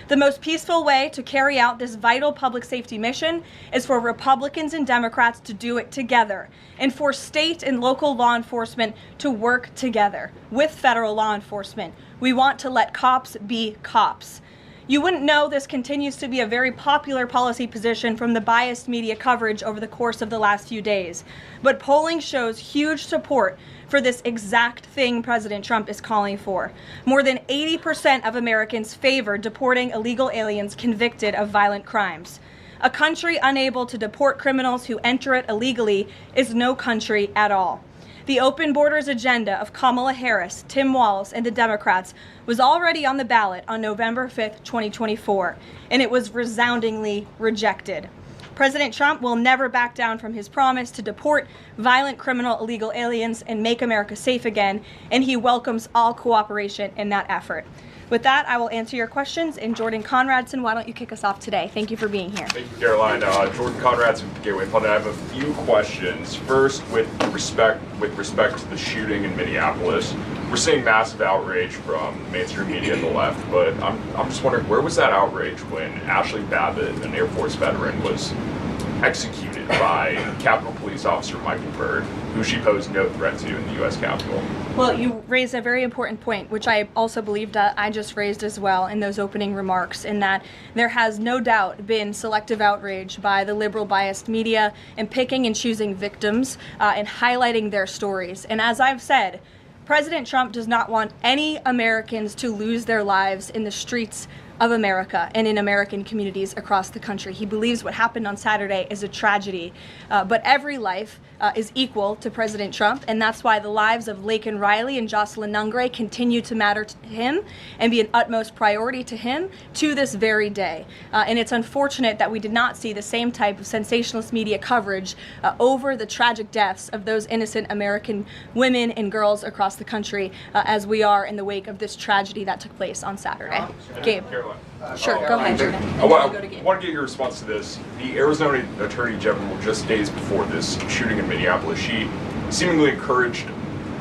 The most peaceful way to carry out this vital public safety mission is for Republicans and Democrats to do it together, and for state and local law enforcement to work together with federal law enforcement. We want to let cops be cops. You wouldn't know this continues to be a very popular policy position from the biased media coverage over the course of the last few days, but polling shows huge support for this exact thing President Trump is calling for. More than 80% of Americans favor deporting illegal aliens convicted of violent crimes. A country unable to deport criminals who enter it illegally is no country at all. The open borders agenda of Kamala Harris, Tim Walz, and the Democrats was already on the ballot on November 5th, 2024, and it was resoundingly rejected. President Trump will never back down from his promise to deport violent criminal illegal aliens and make America safe again, and he welcomes all cooperation in that effort. With that, I will answer your questions. And Jordan Conradson, why don't you kick us off today? Thank you for being here. Thank you, Caroline. Jordan Conradson from Gateway Pundit. I have a few questions. First, with respect to the shooting in Minneapolis, we're seeing massive outrage from mainstream media and the left, but I'm just wondering, where was that outrage when Ashley Babbitt, an Air Force veteran, was executed by Capitol Police Officer Michael Byrd, who she posed no threat to in the U.S. Capitol? Well, you raised a very important point, which I also believed I just raised as well in those opening remarks, in that there has no doubt been selective outrage by the liberal biased media in picking and choosing victims and highlighting their stories. And as I've said, President Trump does not want any Americans to lose their lives in the streets of America and in American communities across the country. He believes what happened on Saturday is a tragedy, but every life is equal to President Trump, and that's why the lives of Laken Riley and Jocelyn Nungray continue to matter to him and be an utmost priority to him to this very day. And it's unfortunate that we did not see the same type of sensationalist media coverage over the tragic deaths of those innocent American women and girls across the country as we are in the wake of this tragedy that took place on Saturday. Gabe. Sure, go ahead, Jordan. I want to get your response to this. The Arizona Attorney General, just days before this shooting in Minneapolis, she seemingly encouraged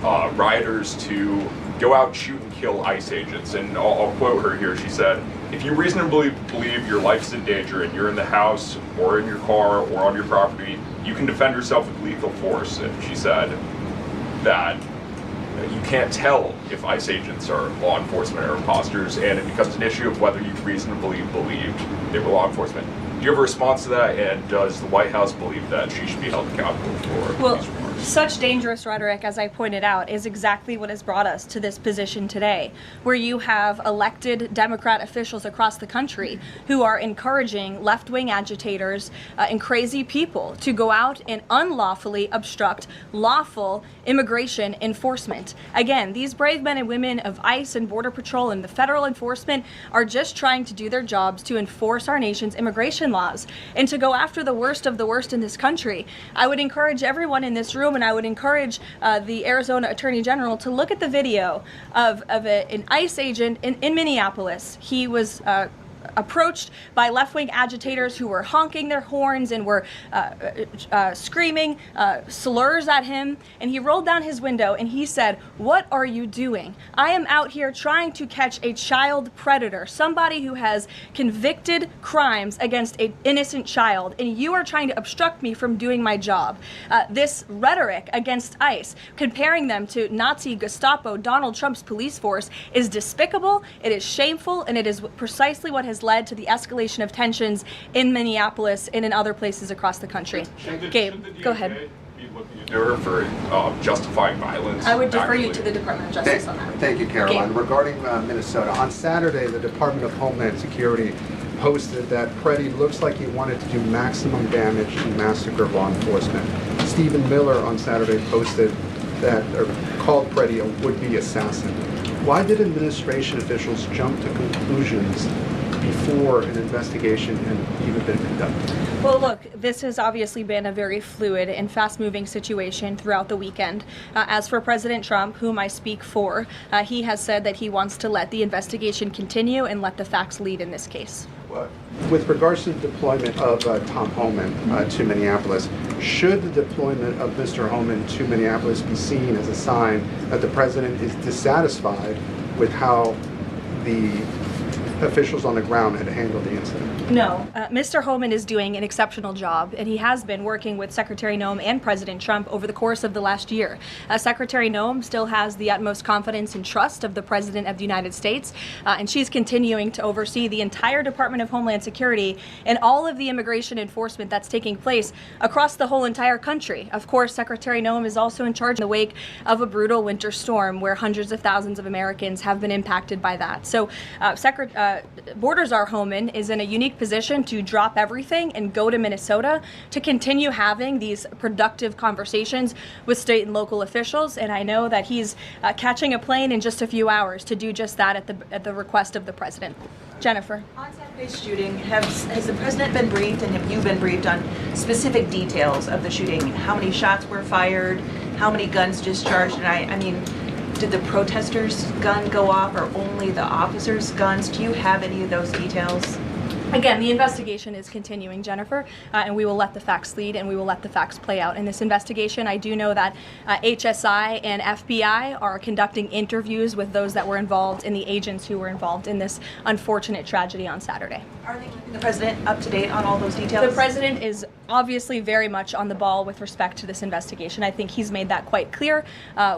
rioters to go out, shoot, and kill ICE agents. And I'll quote her here. She said, "If you reasonably believe your life is in danger and you're in the house or in your car or on your property, you can defend yourself with lethal force." And she said that you can't tell if ICE agents are law enforcement or imposters, and it becomes an issue of whether you reasonably believed they were law enforcement. Do you have a response to that, and does the White House believe that she should be held accountable for these remarks? Such dangerous rhetoric, as I pointed out, is exactly what has brought us to this position today, where you have elected Democrat officials across the country who are encouraging left-wing agitators and crazy people to go out and unlawfully obstruct lawful immigration enforcement. Again, these brave men and women of ICE and Border Patrol and the federal enforcement are just trying to do their jobs to enforce our nation's immigration laws and to go after the worst of the worst in this country. I would encourage everyone in this room, and I would encourage the Arizona Attorney General to look at the video of an ICE agent in Minneapolis. He was approached by left-wing agitators who were honking their horns and were screaming slurs at him, and he rolled down his window and he said, "What are you doing? I am out here trying to catch a child predator, somebody who has convicted crimes against an innocent child, and you are trying to obstruct me from doing my job." This rhetoric against ICE, comparing them to Nazi Gestapo, Donald Trump's police force, is despicable, it is shameful, and it is precisely what has led to the escalation of tensions in Minneapolis and in other places across the country. Gabe, go ahead. Be looking into her for justifying violence? I would defer you to the Department of Justice on that. Thank you, Caroline. Gabe. Regarding Minnesota, on Saturday, the Department of Homeland Security posted that Preddy looks like he wanted to do maximum damage to massacre law enforcement. Stephen Miller on Saturday posted that, or called Preddy a would-be assassin. Why did administration officials jump to conclusions before an investigation had even been conducted? Well, look, this has obviously been a very fluid and fast-moving situation throughout the weekend. As for President Trump, whom I speak for, he has said that he wants to let the investigation continue and let the facts lead in this case. With regards to the deployment of Tom Homan to Minneapolis, should the deployment of Mr. Homan to Minneapolis be seen as a sign that the president is dissatisfied with how the officials on the ground had handled the incident? No, Mr. Homan is doing an exceptional job, and he has been working with Secretary Noem and President Trump over the course of the last year. Secretary Noem still has the utmost confidence and trust of the President of the United States, and she's continuing to oversee the entire Department of Homeland Security and all of the immigration enforcement that's taking place across the whole entire country. Of course, Secretary Noem is also in charge in the wake of a brutal winter storm where hundreds of thousands of Americans have been impacted by that. So Borders-Czar Homan is in a unique position to drop everything and go to Minnesota to continue having these productive conversations with state and local officials, and I know that he's catching a plane in just a few hours to do just that at the request of the president. Jennifer. On Saturday's shooting, has the president been briefed, and have you been briefed on specific details of the shooting? How many shots were fired? How many guns discharged? And I mean, Did the protesters' gun go off or only the officers' guns? Do you have any of those details? Again, the investigation is continuing, Jennifer, and we will let the facts lead and we will let the facts play out. In this investigation, I do know that HSI and FBI are conducting interviews with those that were involved and the agents who were involved in this unfortunate tragedy on Saturday. Are they keeping the president up to date on all those details? The president is obviously very much on the ball with respect to this investigation. I think he's made that quite clear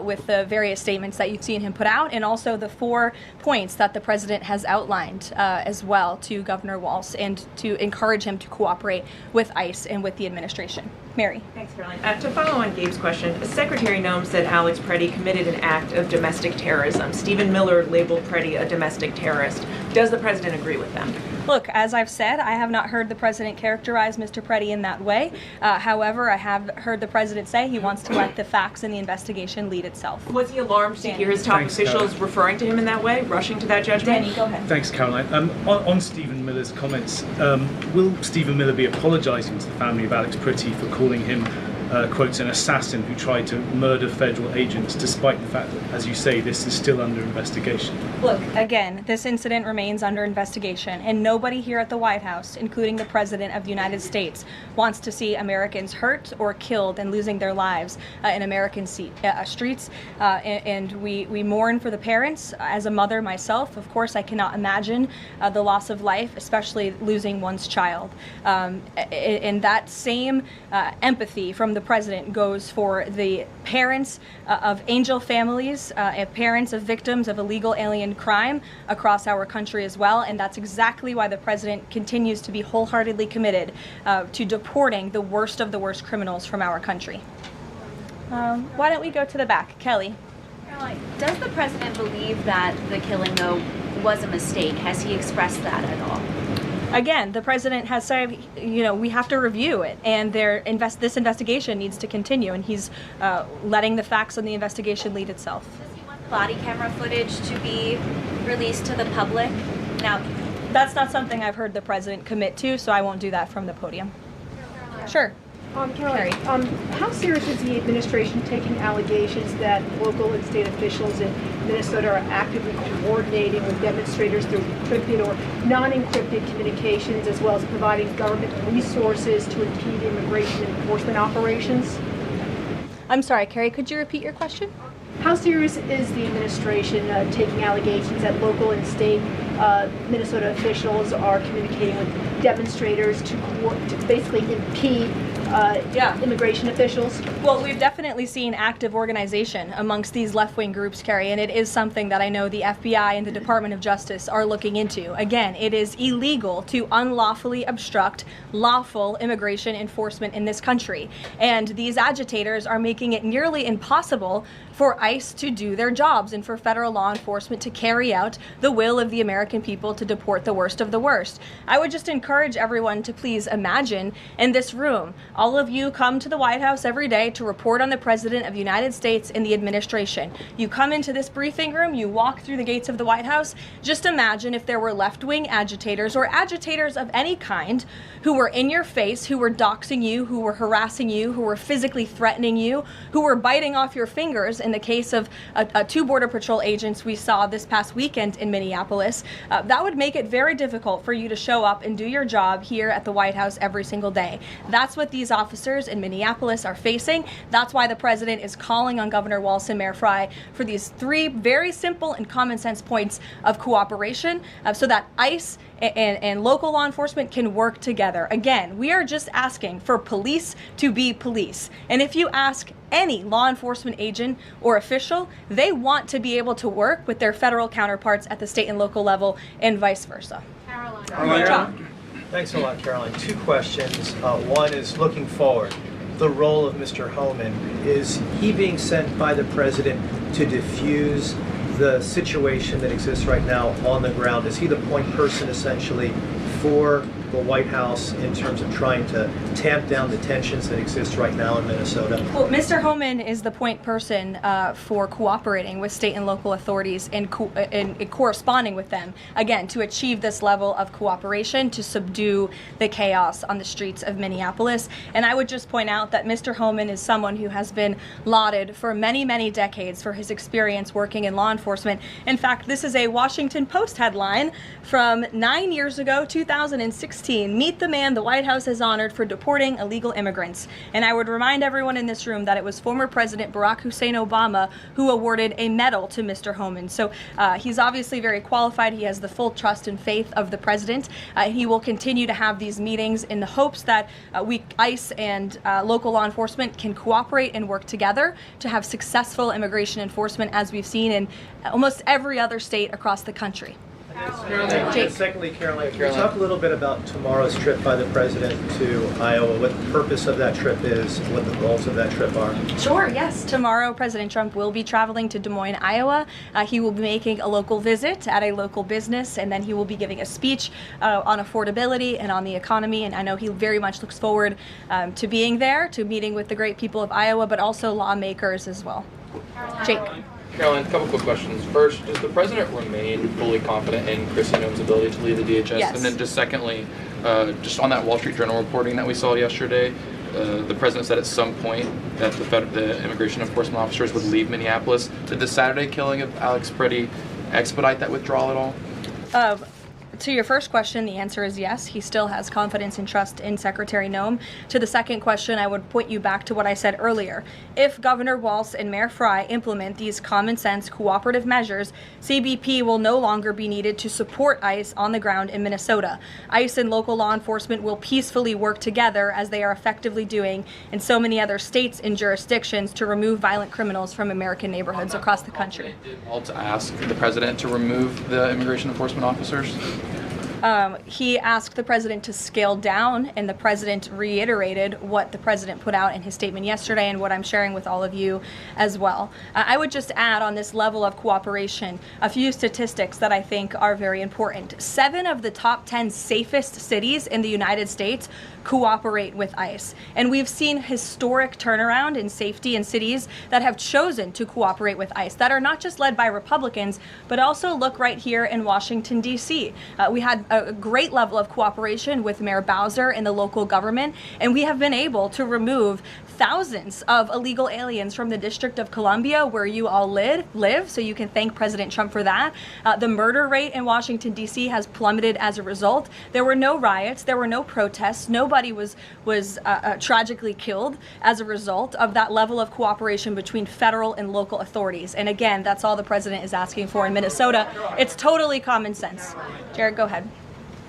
with the various statements that you've seen him put out, and also the 4 points that the president has outlined as well to Governor Walz, and to encourage him to cooperate with ICE and with the administration. Mary. Thanks, Caroline. To follow on Gabe's question, Secretary Noem said Alex Preddy committed an act of domestic terrorism. Stephen Miller labeled Preddy a domestic terrorist. Does the president agree with them? Look, as I've said, I have not heard the president characterize Mr. Preddy in that way. However, I have heard the president say he wants to let the facts in the investigation lead itself. Was he alarmed to hear his top officials referring to him in that way, rushing to that judgment? Danny, go ahead. Thanks, Caroline. On Stephen Miller's comments, will Stephen Miller be apologising to the family of Alex Preddy for calling him, quotes, an assassin who tried to murder federal agents, despite the fact that, as you say, this is still under investigation? Look, again, this incident remains under investigation, and nobody here at the White House, including the President of the United States, wants to see Americans hurt or killed and losing their lives in American streets. And we mourn for the parents. As a mother myself, of course, I cannot imagine the loss of life, especially losing one's child. And that same empathy from the president goes for the parents of angel families, parents of victims of illegal alien crime across our country as well, and that's exactly why the president continues to be wholeheartedly committed to deporting the worst of the worst criminals from our country. Why don't we go to the back? Kelly. Caroline, does the president believe that the killing, though, was a mistake? Has he expressed that at all? Again, the president has said, we have to review it, and this investigation needs to continue, and he's letting the facts on the investigation lead itself. Does he want body camera footage to be released to the public? Now, that's not something I've heard the president commit to, so I won't do that from the podium. Sure. Caroline, how serious is the administration taking allegations that local and state officials in Minnesota are actively coordinating with demonstrators through encrypted or non-encrypted communications, as well as providing government resources to impede immigration enforcement operations? I'm sorry, Carrie, could you repeat your question? How serious is the administration taking allegations that local and state Minnesota officials are communicating with demonstrators to basically impede immigration officials? Well, we've definitely seen active organization amongst these left-wing groups, Carrie, and it is something that I know the FBI and the Department of Justice are looking into. Again, it is illegal to unlawfully obstruct lawful immigration enforcement in this country, and these agitators are making it nearly impossible for ICE to do their jobs and for federal law enforcement to carry out the will of the American people to deport the worst of the worst. I would just encourage everyone to please imagine in this room, all of you come to the White House every day to report on the President of the United States and the administration. You come into this briefing room, you walk through the gates of the White House. Just imagine if there were left-wing agitators or agitators of any kind who were in your face, who were doxing you, who were harassing you, who were physically threatening you, who were biting off your fingers in the case of 2 Border Patrol agents we saw this past weekend in Minneapolis. That would make it very difficult for you to show up and do your job here at the White House every single day. That's what these officers in Minneapolis are facing. That's why the president is calling on Governor Walz and Mayor Frey for these 3 very simple and common sense points of cooperation so that ICE and local law enforcement can work together. Again, we are just asking for police to be police. And if you ask any law enforcement agent or official, they want to be able to work with their federal counterparts at the state and local level and vice versa. Caroline. Thanks a lot, Caroline. 2 questions. One is looking forward. The role of Mr. Homan. Is he being sent by the president to diffuse the situation that exists right now on the ground? Is he the point person essentially for the White House in terms of trying to tamp down the tensions that exist right now in Minnesota? Well, Mr. Homan is the point person for cooperating with state and local authorities and corresponding with them, again, to achieve this level of cooperation to subdue the chaos on the streets of Minneapolis. And I would just point out that Mr. Homan is someone who has been lauded for many, many decades for his experience working in law enforcement. In fact, this is a Washington Post headline from 9 years ago, 2016. Meet the man the White House has honored for deporting illegal immigrants. And I would remind everyone in this room that it was former President Barack Hussein Obama who awarded a medal to Mr. Homan. So he's obviously very qualified. He has the full trust and faith of the president. He will continue to have these meetings in the hopes that ICE and local law enforcement can cooperate and work together to have successful immigration enforcement, as we've seen in almost every other state across the country. And secondly, Karoline, can you talk a little bit about tomorrow's trip by the president to Iowa, what the purpose of that trip is, what the goals of that trip are? Sure, yes. Tomorrow, President Trump will be traveling to Des Moines, Iowa. He will be making a local visit at a local business, and then he will be giving a speech on affordability and on the economy. And I know he very much looks forward to being there, to meeting with the great people of Iowa, but also lawmakers as well. Jake. Karoline, a couple quick questions. First, does the president remain fully confident in Kristi Noem's ability to lead the DHS? Yes. And then just secondly, just on that Wall Street Journal reporting that we saw yesterday, the president said at some point that the immigration enforcement officers would leave Minneapolis. Did the Saturday killing of Alex Preddy expedite that withdrawal at all? To your first question, the answer is yes. He still has confidence and trust in Secretary Noem. To the second question, I would point you back to what I said earlier. If Governor Walz and Mayor Frey implement these common sense cooperative measures, CBP will no longer be needed to support ICE on the ground in Minnesota. ICE and local law enforcement will peacefully work together, as they are effectively doing in so many other states and jurisdictions, to remove violent criminals from American neighborhoods across the country. Did Walz ask the president to remove the immigration enforcement officers? He asked the president to scale down, and the president reiterated what the president put out in his statement yesterday and what I'm sharing with all of you as well. I would just add on this level of cooperation a few statistics that I think are very important. 7 of the top 10 safest cities in the United States cooperate with ICE. And we've seen historic turnaround in safety in cities that have chosen to cooperate with ICE, that are not just led by Republicans, but also look right here in Washington, D.C. We had a great level of cooperation with Mayor Bowser and the local government, and we have been able to remove thousands of illegal aliens from the District of Columbia, where you all live, so you can thank President Trump for that. The murder rate in Washington, D.C. has plummeted as a result. There were no riots, there were no protests, nobody was tragically killed as a result of that level of cooperation between federal and local authorities. And again, that's all the president is asking for in Minnesota. It's totally common sense. Jared, go ahead.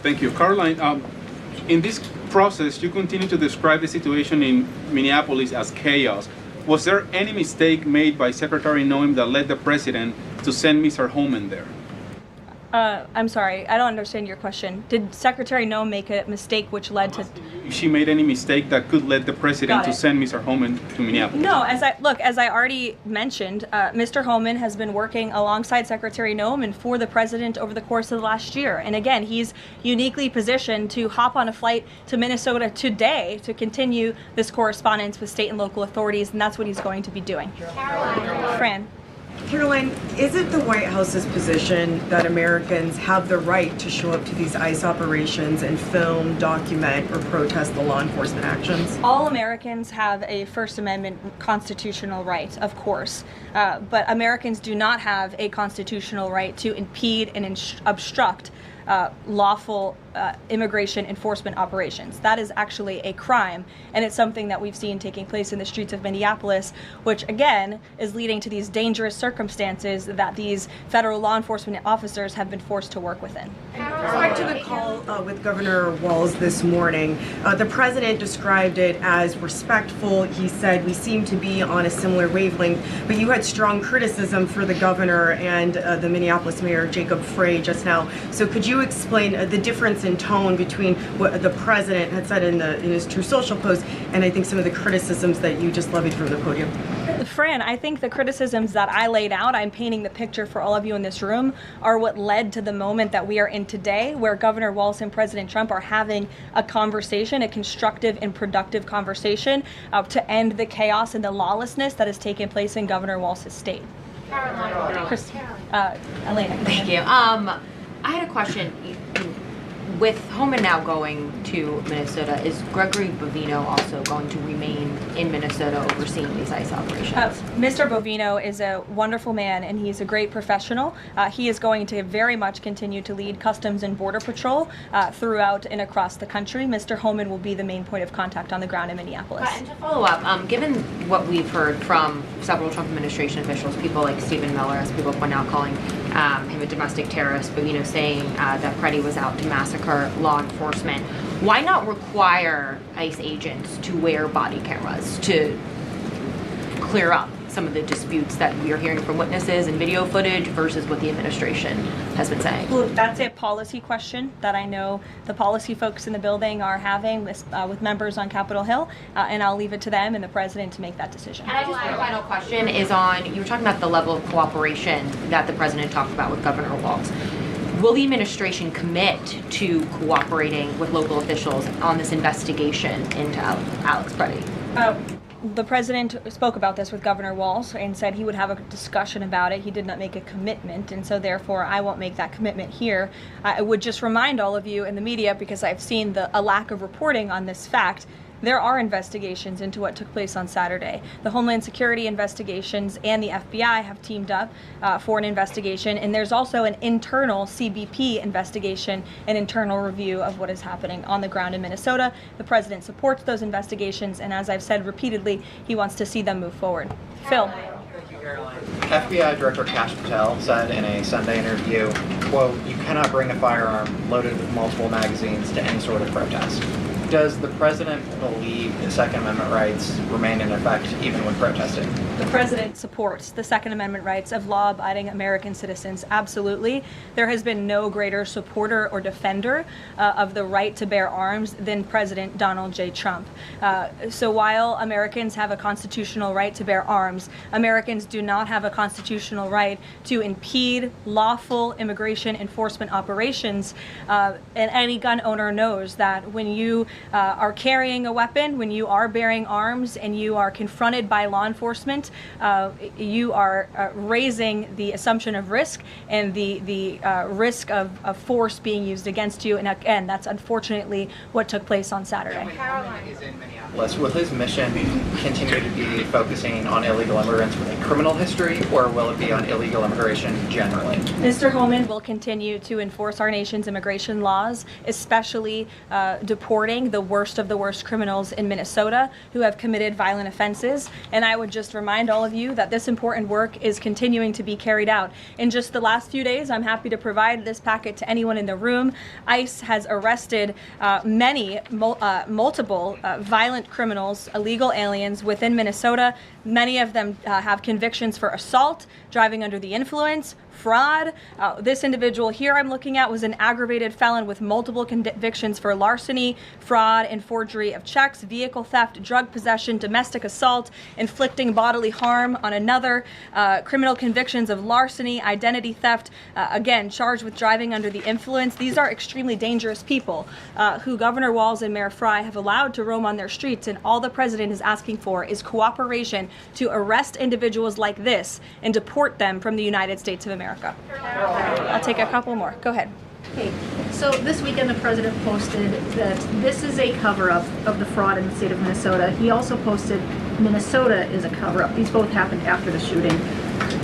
Thank you. Karoline, in this process, you continue to describe the situation in Minneapolis as chaos. Was there any mistake made by Secretary Noem that led the president to send Mr. Homan there? I'm sorry, I don't understand your question. Did Secretary Noem make a mistake which led to... If she made any mistake that could lead the president to send Mr. Homan to Minneapolis? No, as I already mentioned, Mr. Homan has been working alongside Secretary Noem and for the president over the course of the last year. And again, he's uniquely positioned to hop on a flight to Minnesota today to continue this correspondence with state and local authorities, and that's what he's going to be doing. Fran. Karoline, is it the White House's position that Americans have the right to show up to these ICE operations and film, document, or protest the law enforcement actions? All Americans have a First Amendment constitutional right, of course, but Americans do not have a constitutional right to impede and obstruct lawful immigration enforcement operations. That is actually a crime, and it's something that we've seen taking place in the streets of Minneapolis, which again is leading to these dangerous circumstances that these federal law enforcement officers have been forced to work within. With respect to the call with Governor Walz this morning, the president described it as respectful. He said, we seem to be on a similar wavelength, but you had strong criticism for the governor and the Minneapolis mayor, Jacob Frey, just now. So could you explain the difference in tone between what the president had said in his True Social post and I think some of the criticisms that you just levied from the podium? Fran, I think the criticisms that I laid out, I'm painting the picture for all of you in this room, are what led to the moment that we are in today, where Governor Walz and President Trump are having a conversation, a constructive and productive conversation to end the chaos and the lawlessness that has taken place in Governor Walz's state. Elena. Thank you. I had a question. With Homan now going to Minnesota, is Gregory Bovino also going to remain in Minnesota overseeing these ICE operations? Mr. Bovino is a wonderful man, and he's a great professional. He is going to very much continue to lead Customs and Border Patrol throughout and across the country. Mr. Homan will be the main point of contact on the ground in Minneapolis. And to follow up, given what we've heard from several Trump administration officials, people like Stephen Miller, as people point out, calling him a domestic terrorist, Bovino saying that Preddy was out to massacre law enforcement, why not require ICE agents to wear body cameras to clear up some of the disputes that we are hearing from witnesses and video footage versus what the administration has been saying? Well, that's a policy question that I know the policy folks in the building are having with members on Capitol Hill, and I'll leave it to them and the president to make that decision. And I just my final question is on, you were talking about the level of cooperation that the president talked about with Governor Walz. Will the administration commit to cooperating with local officials on this investigation into Alex Preddy? The president spoke about this with Governor Walz and said he would have a discussion about it. He did not make a commitment, and so therefore I won't make that commitment here. I would just remind all of you in the media, because I've seen a lack of reporting on this fact, there are investigations into what took place on Saturday. The Homeland Security investigations and the FBI have teamed up for an investigation, and there's also an internal CBP investigation, an internal review of what is happening on the ground in Minnesota. The president supports those investigations, and as I've said repeatedly, he wants to see them move forward. Phil. FBI Director Kash Patel said in a Sunday interview, quote, "You cannot bring a firearm loaded with multiple magazines to any sort of protest." Does the president believe the Second Amendment rights remain in effect even when protesting? The president supports the Second Amendment rights of law-abiding American citizens, absolutely. There has been no greater supporter or defender of the right to bear arms than President Donald J. Trump. So while Americans have a constitutional right to bear arms, Americans do not have a constitutional right to impede lawful immigration enforcement operations. And any gun owner knows that when you are carrying a weapon, when you are bearing arms, and you are confronted by law enforcement, you are raising the assumption of risk and the risk of force being used against you. And again, that's unfortunately what took place on Saturday. Will his mission continue to be focusing on illegal immigrants with a criminal history, or will it be on illegal immigration generally? Mr. Homan will continue to enforce our nation's immigration laws, especially deporting the worst of the worst criminals in Minnesota who have committed violent offenses. And I would just remind all of you that this important work is continuing to be carried out. In just the last few days, I'm happy to provide this packet to anyone in the room. ICE has arrested multiple violent criminals, illegal aliens within Minnesota. Many of them have convictions for assault, driving under the influence, fraud. This individual here I'm looking at was an aggravated felon with multiple convictions for larceny, fraud, and forgery of checks, vehicle theft, drug possession, domestic assault, inflicting bodily harm on another, criminal convictions of larceny, identity theft, again, charged with driving under the influence. These are extremely dangerous people who Governor Walz and Mayor Frey have allowed to roam on their streets, and all the president is asking for is cooperation to arrest individuals like this and deport them from the United States of America. I'll take a couple more. Go ahead. Okay, so this weekend the president posted that this is a cover-up of the fraud in the state of Minnesota. He also posted Minnesota is a cover-up. These both happened after the shooting.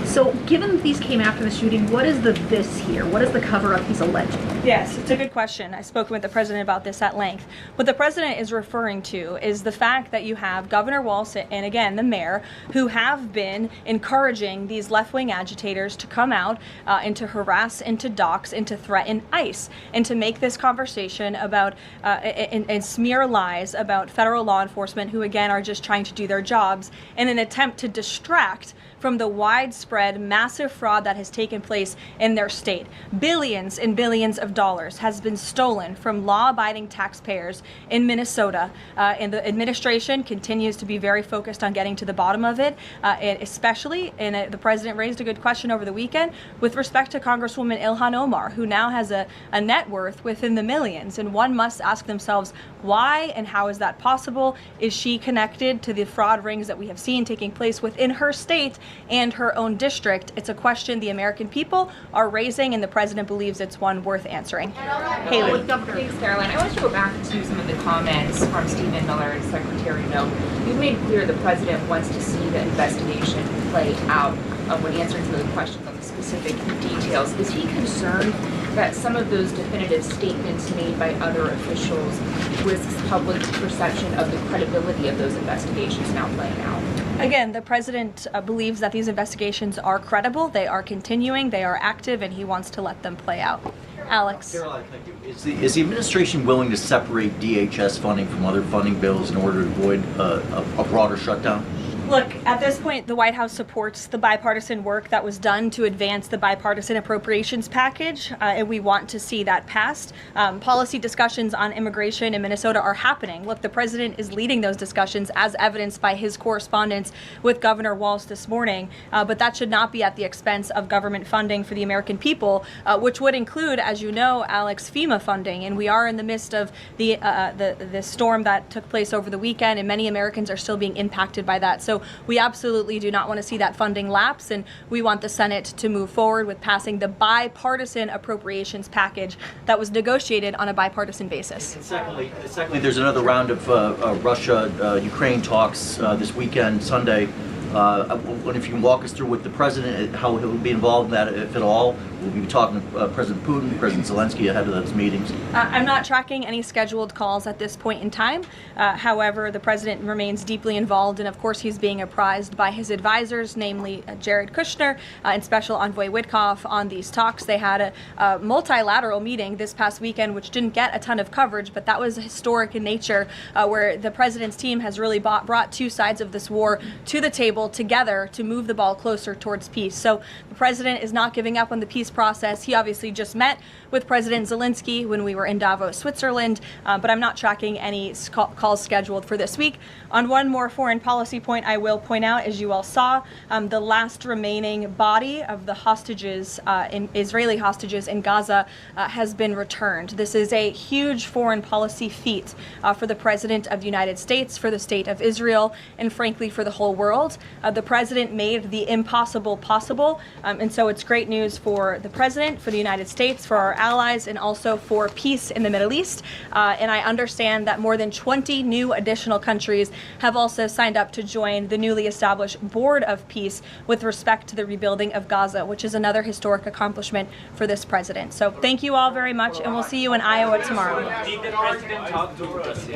So given that these came after the shooting, what is the this here? What is the cover-up he's alleging? Yes, it's a good question. I've spoken with the president about this at length. What the president is referring to is the fact that you have Governor Walz and, again, the mayor, who have been encouraging these left-wing agitators to come out and to harass and to dox and to threaten ICE and to make this conversation about and smear lies about federal law enforcement who, again, are just trying to do their jobs in an attempt to distract from the widespread widespread, massive fraud that has taken place in their state. Billions and billions of dollars has been stolen from law-abiding taxpayers in Minnesota, and the administration continues to be very focused on getting to the bottom of it, and especially, the president raised a good question over the weekend with respect to Congresswoman Ilhan Omar, who now has a net worth within the millions, and one must ask themselves why and how is that possible? Is she connected to the fraud rings that we have seen taking place within her state and her own district? It's a question the American people are raising, and the president believes it's one worth answering. Haley. Thanks, Caroline. I want to go back to some of the comments from Stephen Miller and Secretary No. You've made clear the president wants to see the investigation play out when answering some of the questions on the specific details. Is he concerned that some of those definitive statements made by other officials risks public perception of the credibility of those investigations now playing out? Again, the president believes that these investigations are credible, they are continuing, they are active, and he wants to let them play out. Alex. Caroline, thank you. Is the administration willing to separate DHS funding from other funding bills in order to avoid a broader shutdown? Look, at this point, the White House supports the bipartisan work that was done to advance the bipartisan appropriations package, and we want to see that passed. Policy discussions on immigration in Minnesota are happening. Look, the president is leading those discussions as evidenced by his correspondence with Governor Walz this morning, but that should not be at the expense of government funding for the American people, which would include, as you know, Alex, FEMA funding, and we are in the midst of the storm that took place over the weekend, and many Americans are still being impacted by that. So we absolutely do not want to see that funding lapse, and we want the Senate to move forward with passing the bipartisan appropriations package that was negotiated on a bipartisan basis. And secondly, there's another round of Russia-Ukraine talks this weekend, Sunday. If you can walk us through with the president, how he'll be involved in that, if at all. We'll be talking to President Putin, President Zelensky ahead of those meetings. I'm not tracking any scheduled calls at this point in time. However, the president remains deeply involved, and of course he's being apprised by his advisors, namely Jared Kushner and Special Envoy Witkoff, on these talks. They had a multilateral meeting this past weekend, which didn't get a ton of coverage, but that was historic in nature, where the president's team has really brought two sides of this war to the table together to move the ball closer towards peace. So the president is not giving up on the peace process. He obviously just met with President Zelensky when we were in Davos, Switzerland, but I'm not tracking any calls scheduled for this week. On one more foreign policy point, I will point out, as you all saw, the last remaining body of the hostages, Israeli hostages in Gaza, has been returned. This is a huge foreign policy feat for the President of the United States, for the State of Israel, and frankly for the whole world. The President made the impossible possible, and so it's great news for the President, for the United States, for our allies, and also for peace in the Middle East. And I understand that more than 20 new additional countries have also signed up to join the newly established Board of Peace with respect to the rebuilding of Gaza, which is another historic accomplishment for this president. So thank you all very much, and we'll see you in Iowa tomorrow. Did the president talk to us?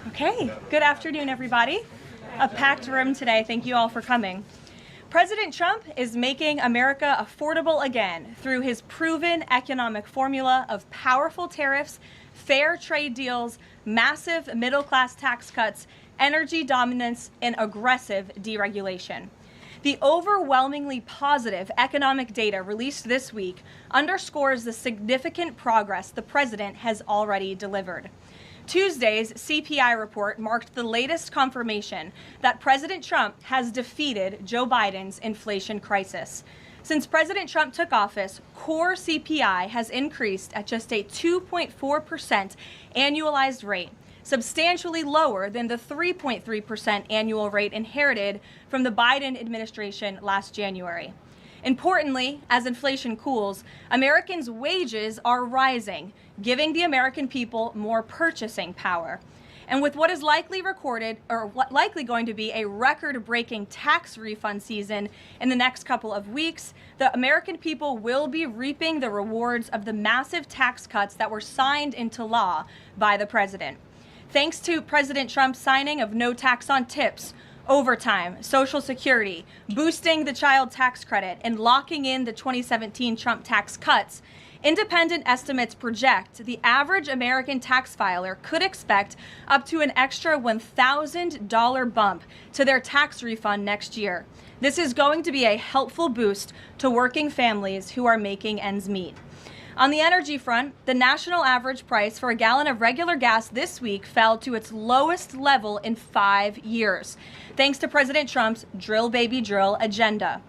Okay, good afternoon, everybody. A packed room today. Thank you all for coming. President Trump is making America affordable again through his proven economic formula of powerful tariffs, fair trade deals, massive middle-class tax cuts, energy dominance, and aggressive deregulation. The overwhelmingly positive economic data released this week underscores the significant progress the president has already delivered. Tuesday's CPI report marked the latest confirmation that President Trump has defeated Joe Biden's inflation crisis. Since President Trump took office, core CPI has increased at just a 2.4% annualized rate, substantially lower than the 3.3% annual rate inherited from the Biden administration last January. Importantly, as inflation cools, Americans' wages are rising, giving the American people more purchasing power. And with what is likely going to be a record-breaking tax refund season in the next couple of weeks, the American people will be reaping the rewards of the massive tax cuts that were signed into law by the president. Thanks to President Trump's signing of no tax on tips, overtime, Social Security, boosting the child tax credit, and locking in the 2017 Trump tax cuts, independent estimates project the average American tax filer could expect up to an extra $1,000 bump to their tax refund next year. This is going to be a helpful boost to working families who are making ends meet. On the energy front, the national average price for a gallon of regular gas this week fell to its lowest level in 5 years, thanks to President Trump's drill baby drill agenda.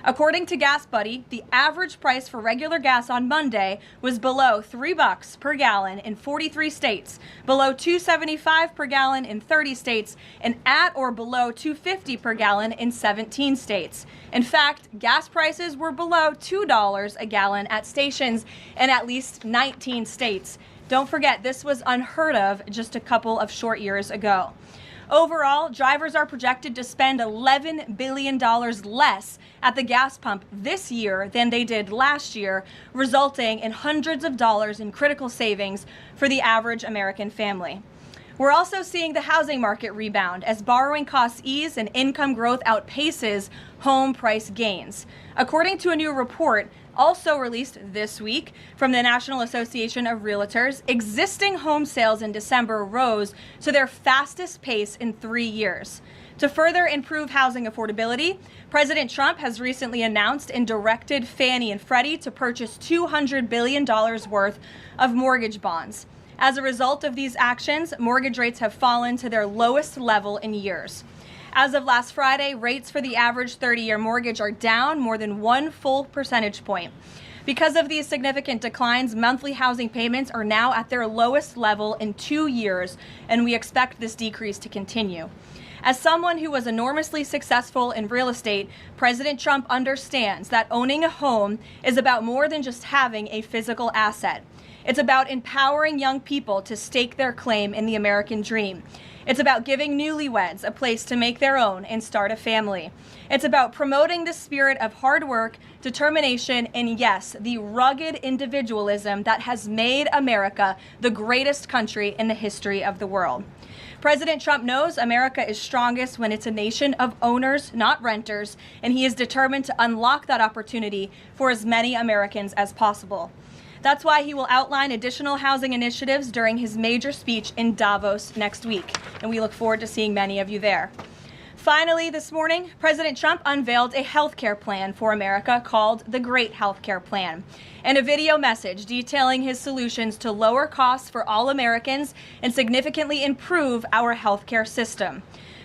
According to Gas Buddy, the average price for regular gas on Monday was below $3 per gallon in 43 states, below $2.75 per gallon in 30 states, and at or below $2.50 per gallon in 17 states. In fact, gas prices were below $2 a gallon at stations in at least 19 states. Don't forget, this was unheard of just a couple of short years ago. Overall, drivers are projected to spend $11 billion less at the gas pump this year than they did last year, resulting in hundreds of dollars in critical savings for the average American family. We're also seeing the housing market rebound as borrowing costs ease and income growth outpaces home price gains. According to a new report also released this week from the National Association of Realtors, existing home sales in December rose to their fastest pace in 3 years. To further improve housing affordability, President Trump has recently announced and directed Fannie and Freddie to purchase $200 billion worth of mortgage bonds. As a result of these actions, mortgage rates have fallen to their lowest level in years. As of last Friday, rates for the average 30-year mortgage are down more than 1 full percentage point. Because of these significant declines, monthly housing payments are now at their lowest level in 2 years, and we expect this decrease to continue. As someone who was enormously successful in real estate, President Trump understands that owning a home is about more than just having a physical asset. It's about empowering young people to stake their claim in the American dream. It's about giving newlyweds a place to make their own and start a family. It's about promoting the spirit of hard work, determination, and yes, the rugged individualism that has made America the greatest country in the history of the world. President Trump knows America is strongest when it's a nation of owners, not renters, and he is determined to unlock that opportunity for as many Americans as possible. That's why he will outline additional housing initiatives during his major speech in Davos next week, and we look forward to seeing many of you there. Finally, this morning, President Trump unveiled a healthcare plan for America called the Great Healthcare Plan, and a video message detailing his solutions to lower costs for all Americans and significantly improve our healthcare system.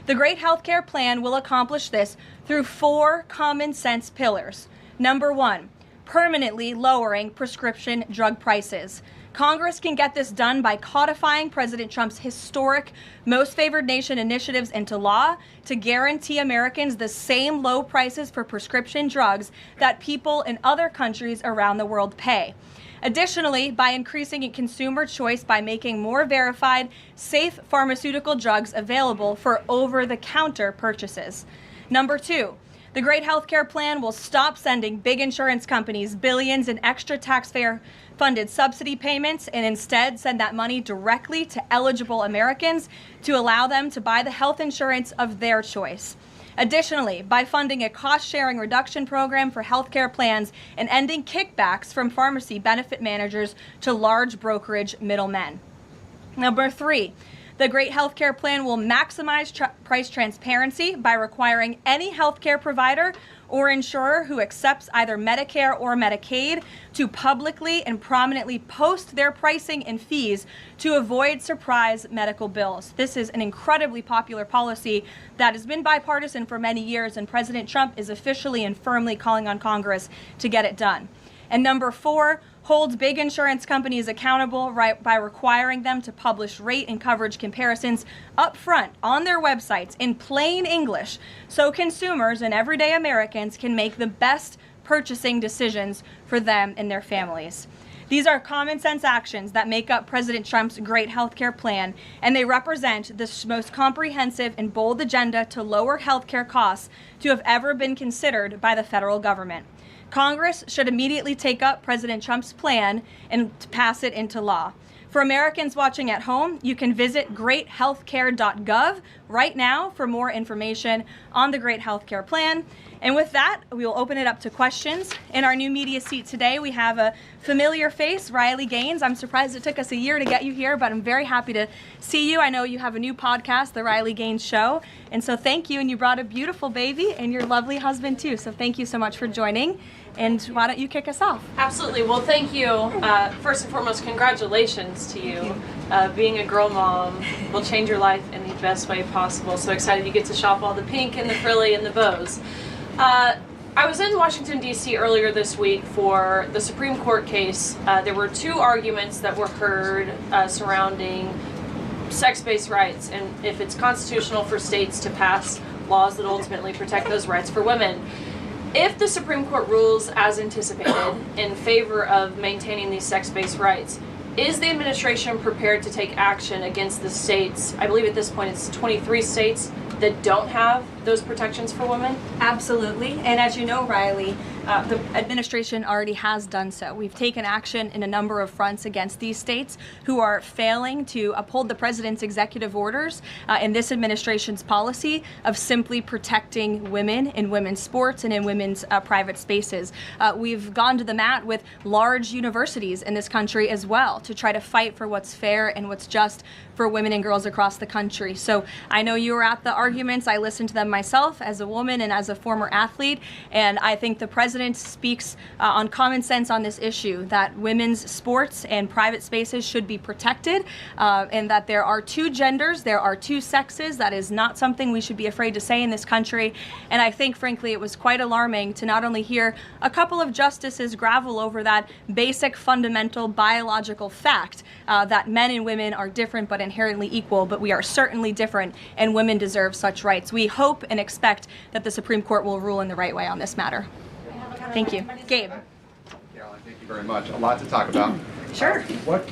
The Great Healthcare Plan will accomplish this through 4 common sense pillars. Number 1, permanently lowering prescription drug prices. Congress can get this done by codifying President Trump's historic Most Favored Nation initiatives into law to guarantee Americans the same low prices for prescription drugs that people in other countries around the world pay. Additionally, by increasing consumer choice by making more verified, safe pharmaceutical drugs available for over-the-counter purchases. Number 2, the Great Healthcare Plan will stop sending big insurance companies billions in extra taxpayer-funded subsidy payments and instead send that money directly to eligible Americans to allow them to buy the health insurance of their choice. Additionally, by funding a cost-sharing reduction program for healthcare plans and ending kickbacks from pharmacy benefit managers to large brokerage middlemen. Number 3, the Great Healthcare Plan will maximize price transparency by requiring any healthcare provider or insurer who accepts either Medicare or Medicaid to publicly and prominently post their pricing and fees to avoid surprise medical bills. This is an incredibly popular policy that has been bipartisan for many years, and President Trump is officially and firmly calling on Congress to get it done. And number 4, holds big insurance companies accountable by requiring them to publish rate and coverage comparisons up front on their websites in plain English so consumers and everyday Americans can make the best purchasing decisions for them and their families. These are common sense actions that make up President Trump's great healthcare plan, and they represent the most comprehensive and bold agenda to lower healthcare costs to have ever been considered by the federal government. Congress should immediately take up President Trump's plan and pass it into law. For Americans watching at home, you can visit greathealthcare.gov right now for more information on the Great Healthcare Plan. And with that, we will open it up to questions. In our new media seat today, we have a familiar face, Riley Gaines. I'm surprised it took us a year to get you here, but I'm very happy to see you. I know you have a new podcast, The Riley Gaines Show. And so thank you. And you brought a beautiful baby and your lovely husband too. So thank you so much for joining. And why don't you kick us off? Absolutely. Well, thank you. First and foremost, congratulations to you. Being a girl mom will change your life in the best way possible. So excited you get to shop all the pink and the frilly and the bows. I was in Washington, D.C. earlier this week for the Supreme Court case. There were two arguments that were heard surrounding sex-based rights and if it's constitutional for states to pass laws that ultimately protect those rights for women. If the Supreme Court rules as anticipated in favor of maintaining these sex-based rights, is the administration prepared to take action against the states? I believe at this point it's 23 states that don't have those protections for women? Absolutely. And as you know, Riley, the administration already has done so. We've taken action in a number of fronts against these states who are failing to uphold the president's executive orders and this administration's policy of simply protecting women in women's sports and in women's private spaces. We've gone to the mat with large universities in this country as well to try to fight for what's fair and what's just for women and girls across the country. So I know you were at the arguments. I listened to them myself as a woman and as a former athlete, and I think the president speaks on common sense on this issue, that women's sports and private spaces should be protected, and that there are two genders, there are two sexes. That is not something we should be afraid to say in this country. And I think, frankly, it was quite alarming to not only hear a couple of justices gravel over that basic fundamental biological fact that men and women are different but inherently equal, but we are certainly different and women deserve such rights. We hope and expect that the Supreme Court will rule in the right way on this matter. Thank you. Gabe. Caroline, thank you very much. A lot to talk about. Sure.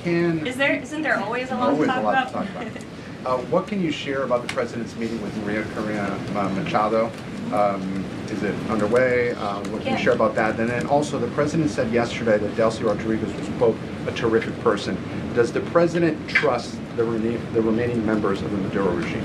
Isn't there always a lot to talk about? What can you share about the president's meeting with Maria Corina Machado? Is it underway? What can you share about that? And then also, the president said yesterday that Delcy Rodriguez was, quote, a terrific person. Does the president trust the remaining members of the Maduro regime?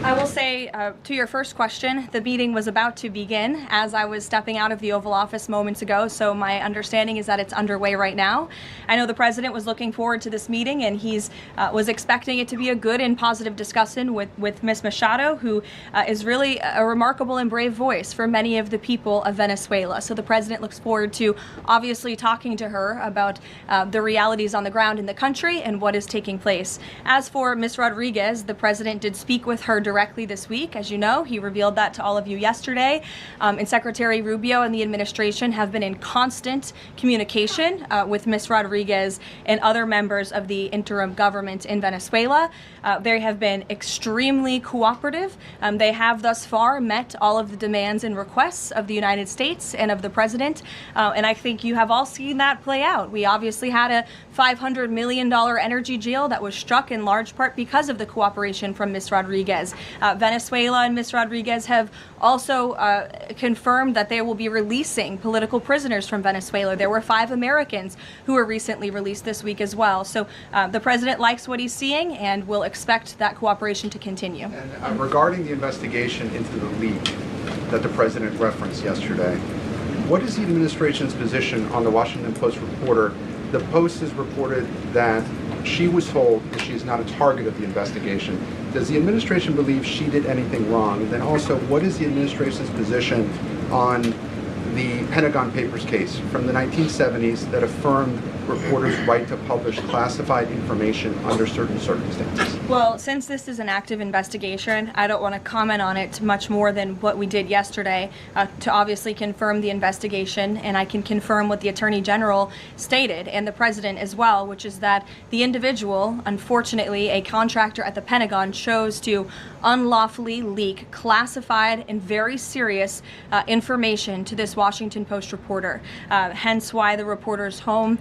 I will say, to your first question, the meeting was about to begin as I was stepping out of the Oval Office moments ago, so my understanding is that it's underway right now. I know the president was looking forward to this meeting, and he's was expecting it to be a good and positive discussion with Ms. Machado, who is really a remarkable and brave voice for many of the people of Venezuela. So the president looks forward to obviously talking to her about the realities on the ground in the country and what is taking place. As for Ms. Rodriguez, the president did speak with her directly this week. As you know, he revealed that to all of you yesterday. And Secretary Rubio and the administration have been in constant communication with Ms. Rodriguez and other members of the interim government in Venezuela. They have been extremely cooperative. They have thus far met all of the demands and requests of the United States and of the president. And I think you have all seen that play out. We obviously had a $500 million energy deal that was struck in large part because of the cooperation from Ms. Rodriguez. Venezuela and Ms. Rodriguez have also confirmed that they will be releasing political prisoners from Venezuela. There were 5 Americans who were recently released this week as well. So the president likes what he's seeing and will expect that cooperation to continue. And regarding the investigation into the leak that the president referenced yesterday, what is the administration's position on the Washington Post reporter? The Post has reported that she was told that she is not a target of the investigation. Does the administration believe she did anything wrong? And then also, what is the administration's position on the Pentagon Papers case from the 1970s that affirmed reporters' right to publish classified information under certain circumstances? Well, since this is an active investigation, I don't want to comment on it much more than what we did yesterday to obviously confirm the investigation, and I can confirm what the Attorney General stated and the President as well, which is that the individual, unfortunately a contractor at the Pentagon, chose to unlawfully leak classified and very serious information to this Washington Post reporter, hence why the reporter's home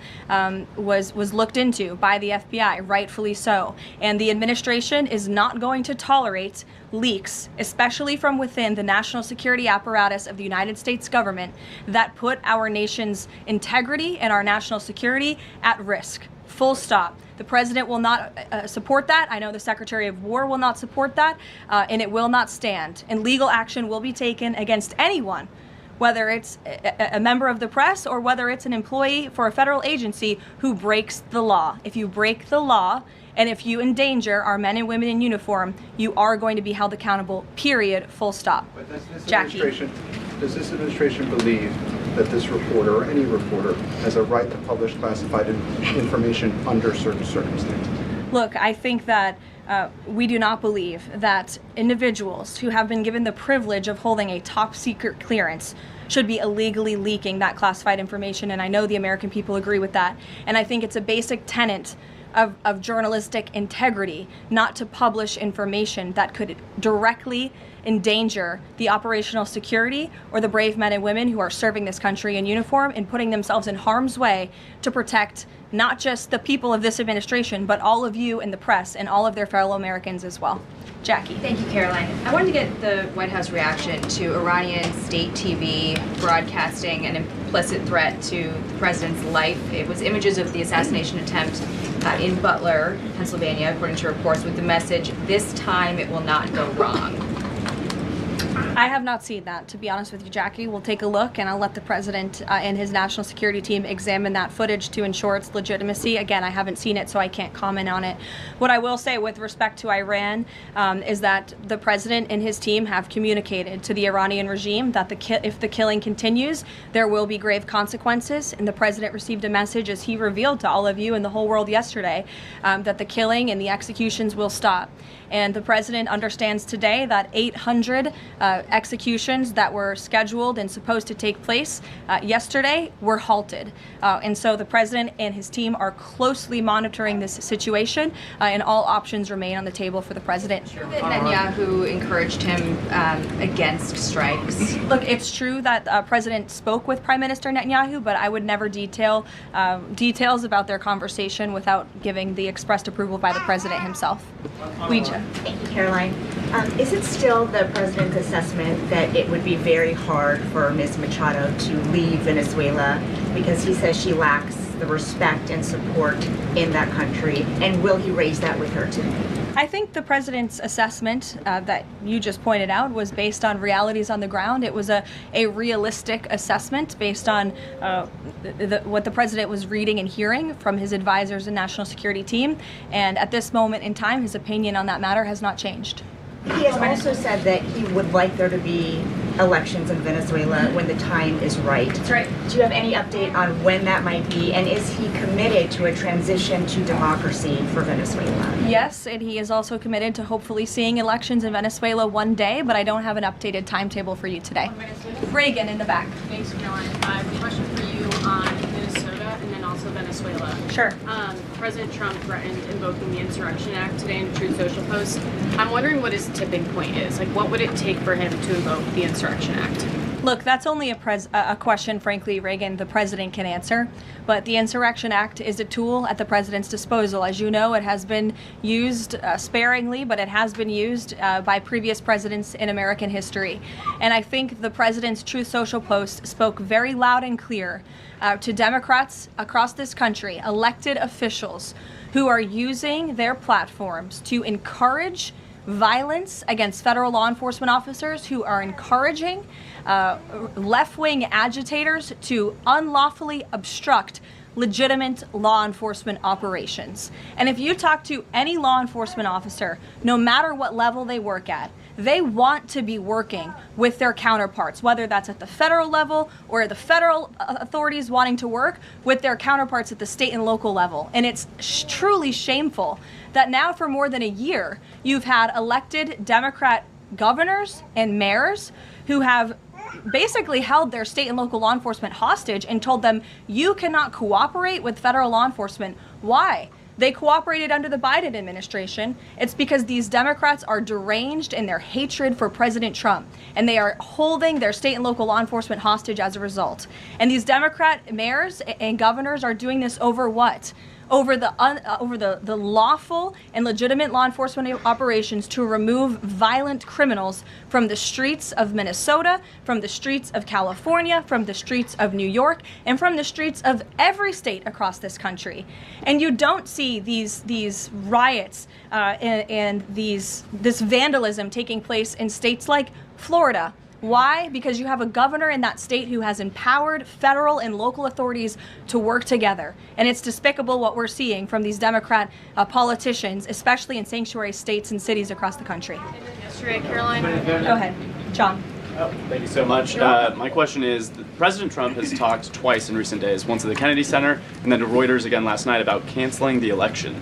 was looked into by the FBI, rightfully so. And the administration is not going to tolerate leaks, especially from within the national security apparatus of the United States government, that put our nation's integrity and our national security at risk. Full stop. The president will not support that. I know the Secretary of War will not support that, and it will not stand. And legal action will be taken against anyone, whether it's a member of the press or whether it's an employee for a federal agency who breaks the law. If you break the law and if you endanger our men and women in uniform, you are going to be held accountable, period, full stop. But Jackie. Does this administration believe that this reporter or any reporter has a right to publish classified information under certain circumstances? Look, I think that we do not believe that individuals who have been given the privilege of holding a top secret clearance should be illegally leaking that classified information, and I know the American people agree with that. And I think it's a basic tenet of journalistic integrity not to publish information that could directly endanger the operational security or the brave men and women who are serving this country in uniform and putting themselves in harm's way to protect not just the people of this administration, but all of you in the press and all of their fellow Americans as well. Jackie. Thank you, Caroline. I wanted to get the White House reaction to Iranian state TV broadcasting an implicit threat to the president's life. It was images of the assassination attempt in Butler, Pennsylvania, according to reports, with the message, "This time it will not go wrong." I have not seen that, to be honest with you, Jackie. We'll take a look, and I'll let the president and his national security team examine that footage to ensure its legitimacy. Again, I haven't seen it, so I can't comment on it. What I will say with respect to Iran is that the president and his team have communicated to the Iranian regime that if the killing continues, there will be grave consequences. And the president received a message, as he revealed to all of you and the whole world yesterday, that the killing and the executions will stop. And the president understands today that 800 executions that were scheduled and supposed to take place yesterday were halted. And so the president and his team are closely monitoring this situation, and all options remain on the table for the president. Netanyahu encouraged him against strikes. Look, it's true that President spoke with Prime Minister Netanyahu, but I would never details about their conversation without giving the expressed approval by the president himself. Ouija. Thank you, Caroline. Is it still the president's assessment that it would be very hard for Ms. Machado to leave Venezuela because he says she lacks the respect and support in that country? And will he raise that with her too? I think the president's assessment that you just pointed out was based on realities on the ground. It was a realistic assessment based on what the president was reading and hearing from his advisors and national security team. And at this moment in time, his opinion on that matter has not changed. He has also said that he would like there to be elections in Venezuela when the time is right. That's right. Do you have any update on when that might be, and is he committed to a transition to democracy for Venezuela? Yes, and he is also committed to hopefully seeing elections in Venezuela one day, but I don't have an updated timetable for you today. Reagan in the back. Thanks, Caroline. I have a question for you on Minnesota and then also Venezuela. Sure. President Trump threatened invoking the Insurrection Act today in a Truth Social post. I'm wondering what his tipping point is. Like, what would it take for him to invoke the Insurrection Act? Look, that's only a question, frankly, Reagan, the president can answer. But the Insurrection Act is a tool at the president's disposal. As you know, it has been used sparingly, but it has been used by previous presidents in American history. And I think the president's Truth Social post spoke very loud and clear to Democrats across this country, elected officials who are using their platforms to encourage violence against federal law enforcement officers, who are encouraging left-wing agitators to unlawfully obstruct legitimate law enforcement operations. And if you talk to any law enforcement officer, no matter what level they work at, they want to be working with their counterparts, whether that's at the federal level or the federal authorities wanting to work with their counterparts at the state and local level. And it's truly shameful that now for more than a year, you've had elected Democrat governors and mayors who have basically held their state and local law enforcement hostage and told them, you cannot cooperate with federal law enforcement. Why? they cooperated under the Biden administration, it's because these Democrats are deranged in their hatred for President Trump, and they are holding their state and local law enforcement hostage as a result. And these Democrat mayors and governors are doing this over what? Over the lawful and legitimate law enforcement operations to remove violent criminals from the streets of Minnesota, from the streets of California, from the streets of New York, and from the streets of every state across this country. And you don't see these riots and this vandalism taking place in states like Florida. Why? Because you have a governor in that state who has empowered federal and local authorities to work together. And it's despicable what we're seeing from these Democrat politicians, especially in sanctuary states and cities across the country. Yesterday, Caroline. Go ahead, John. Oh, thank you so much. My question is, President Trump has talked twice in recent days, once at the Kennedy Center and then to Reuters again last night about canceling the election.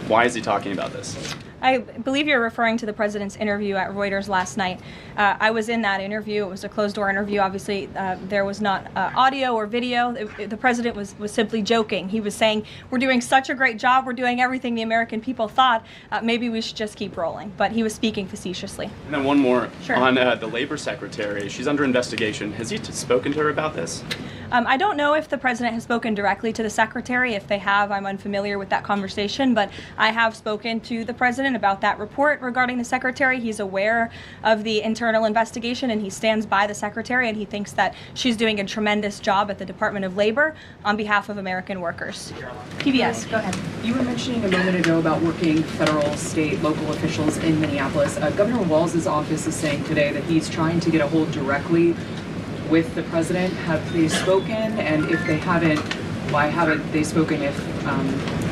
Why is he talking about this? I believe you're referring to the president's interview at Reuters last night. I was in that interview. It was a closed-door interview. Obviously, there was not audio or video. The president was simply joking. He was saying, we're doing such a great job. We're doing everything the American people thought. Maybe we should just keep rolling. But he was speaking facetiously. And then one more. Sure. On the labor secretary. She's under investigation. Has he spoken to her about this? I don't know if the president has spoken directly to the secretary. If they have, I'm unfamiliar with that conversation, but I have spoken to the president about that report regarding the secretary. He's aware of the internal investigation and he stands by the secretary, and he thinks that she's doing a tremendous job at the Department of Labor on behalf of American workers. PBS, go ahead. You were mentioning a moment ago about working federal, state, local officials in Minneapolis. Governor Walz's office is saying today that he's trying to get a hold directly with the president. Have they spoken? And if they haven't, why haven't they spoken? If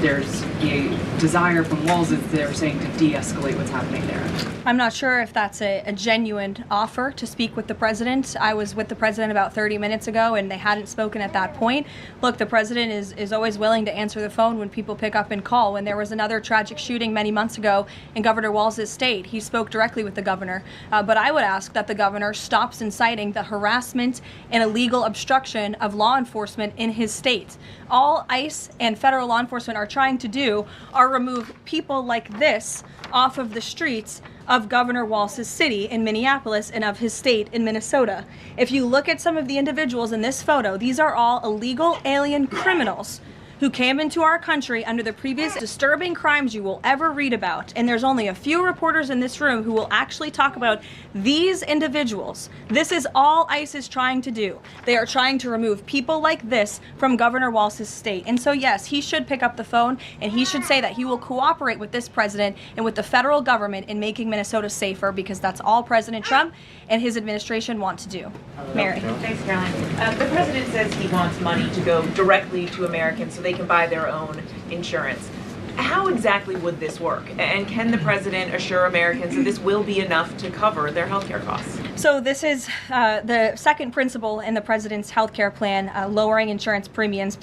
there's a desire from Walz, as they're saying, to de-escalate what's happening there. I'm not sure if that's a genuine offer to speak with the president. I was with the president about 30 minutes ago and they hadn't spoken at that point. Look, the president is always willing to answer the phone when people pick up and call. When there was another tragic shooting many months ago in Governor Walz's state, he spoke directly with the governor. But I would ask that the governor stops inciting the harassment and illegal obstruction of law enforcement in his state. All ICE and federal law enforcement are trying to do are remove people like this off of the streets of Governor Walz's city in Minneapolis and of his state in Minnesota. If you look at some of the individuals in this photo, these are all illegal alien criminals who came into our country under the previous disturbing crimes you will ever read about. And there's only a few reporters in this room who will actually talk about these individuals. This is all ICE is trying to do. They are trying to remove people like this from Governor Walz's state. And so yes, he should pick up the phone and he should say that he will cooperate with this president and with the federal government in making Minnesota safer, because that's all President Trump and his administration want to do. Mary. Thanks, Caroline. The president says he wants money to go directly to Americans so they can buy their own insurance. How exactly would this work? And can the president assure Americans that this will be enough to cover their health care costs? So this is the second principle in the president's health care plan, lowering insurance premiums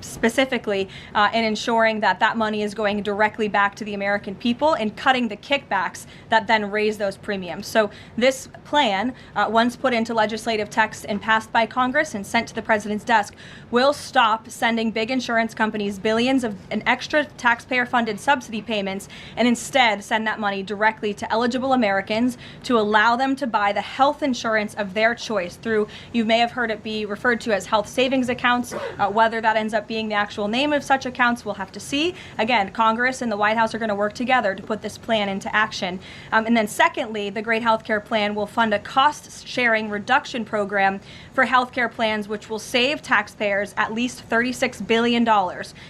specifically and ensuring that that money is going directly back to the American people and cutting the kickbacks that then raise those premiums. So this plan, once put into legislative text and passed by Congress and sent to the president's desk, will stop sending big insurance companies billions of an extra taxpayer-funded subsidy payments and instead send that money directly to eligible Americans to allow them to buy the health insurance of their choice through, you may have heard it be referred to as health savings accounts. Whether that ends up being the actual name of such accounts, we'll have to see. Again, Congress and the White House are going to work together to put this plan into action. And then secondly, the Great Healthcare Plan will fund a cost-sharing reduction program for healthcare plans, which will save taxpayers at least $36 billion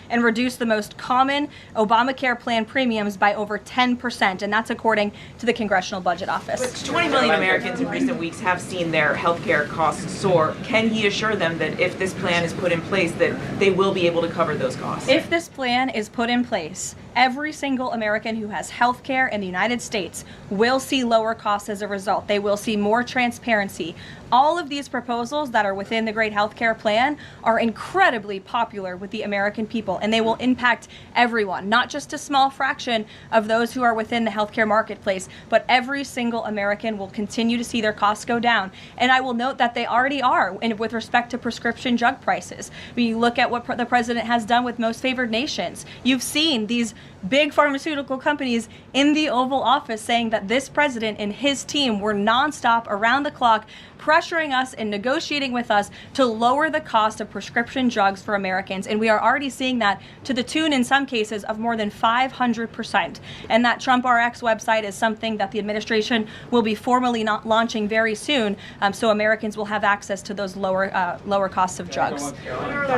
and reduce the most common Obamacare plan premiums by over 10%, and that's according to the Congressional Budget Office. But 20 million Americans in recent weeks have seen their health care costs soar. Can he assure them that if this plan is put in place, that they will be able to cover those costs? If this plan is put in place, every single American who has health care in the United States will see lower costs as a result. They will see more transparency. All of these proposals that are within the Great Healthcare Plan are incredibly popular with the American people, and they will impact everyone, not just a small fraction of those who are within the healthcare marketplace, but every single American will continue to see their costs go down. And I will note that they already are with respect to prescription drug prices. When you look at what the president has done with most favored nations, you've seen these big pharmaceutical companies in the Oval Office saying that this president and his team were nonstop, around the clock, pressuring us and negotiating with us to lower the cost of prescription drugs for Americans. And we are already seeing that to the tune, in some cases, of more than 500%. And that Trump RX website is something that the administration will be formally launching very soon, so Americans will have access to those lower costs of drugs.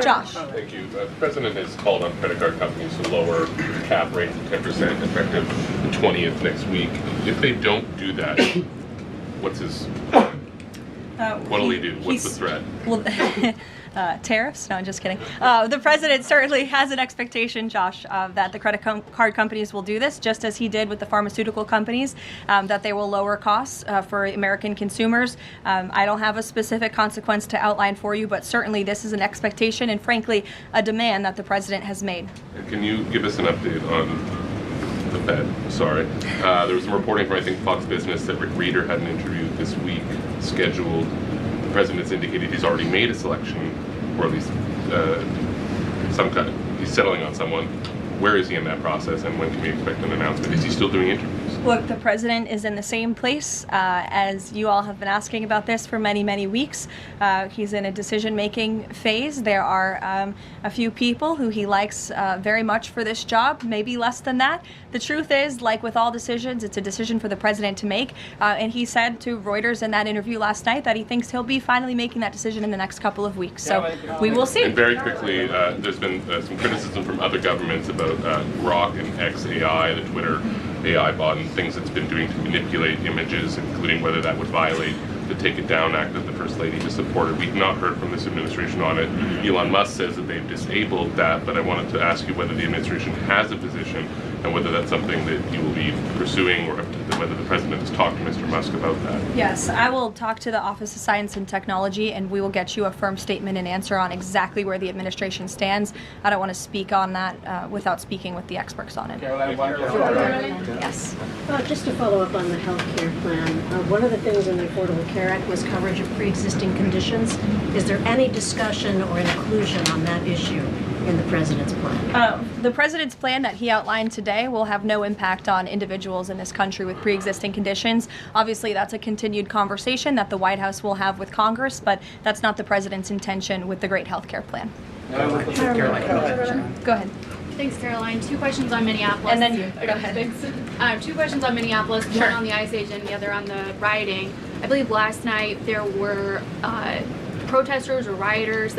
Josh. Thank you. The president has called on credit card companies to lower the cap rate to 10% effective the 20th next week. If they don't do that, what's his... What'll he do? What's the threat? Well, tariffs? No, I'm just kidding. The president certainly has an expectation, Josh, that the credit card companies will do this, just as he did with the pharmaceutical companies, that they will lower costs for American consumers. I don't have a specific consequence to outline for you, but certainly this is an expectation and, frankly, a demand that the president has made. Can you give us an update on the Fed? Sorry. There was some reporting from, I think, Fox Business that Rick Reeder had an interview this week scheduled. The president's indicated he's already made a selection, or at least he's settling on someone. Where is he in that process, and when can we expect an announcement? Is he still doing interviews? Look, the president is in the same place as you all have been asking about this for many, many weeks. He's in a decision-making phase. There are a few people who he likes very much for this job, maybe less than that. The truth is, like with all decisions, it's a decision for the president to make. And he said to Reuters in that interview last night that he thinks he'll be finally making that decision in the next couple of weeks. So we will see. And very quickly, there's been some criticism from other governments about Grok and XAI, the Twitter AI bot, and things it's been doing to manipulate images, including whether that would violate the Take It Down Act that the First Lady has supported. We've not heard from this administration on it. Elon Musk says that they've disabled that, but I wanted to ask you whether the administration has a position and whether that's something that you will be pursuing, or whether the president has talked to Mr. Musk about that. Yes, I will talk to the Office of Science and Technology, and we will get you a firm statement and answer on exactly where the administration stands. I don't want to speak on that without speaking with the experts on it. Yes. Just to follow up on the health care plan, one of the things in the Affordable Care Act was coverage of pre-existing conditions. Is there any discussion or inclusion on that issue in the president's plan? The president's plan that he outlined today will have no impact on individuals in this country with pre-existing conditions. Obviously, that's a continued conversation that the White House will have with Congress, but that's not the president's intention with the great health care plan. Go ahead. Thanks, Caroline. Two questions on Minneapolis. And then you. Go ahead. Thanks. Two questions on Minneapolis, one on the ICE agent and the other on the rioting. I believe last night there were protesters or rioters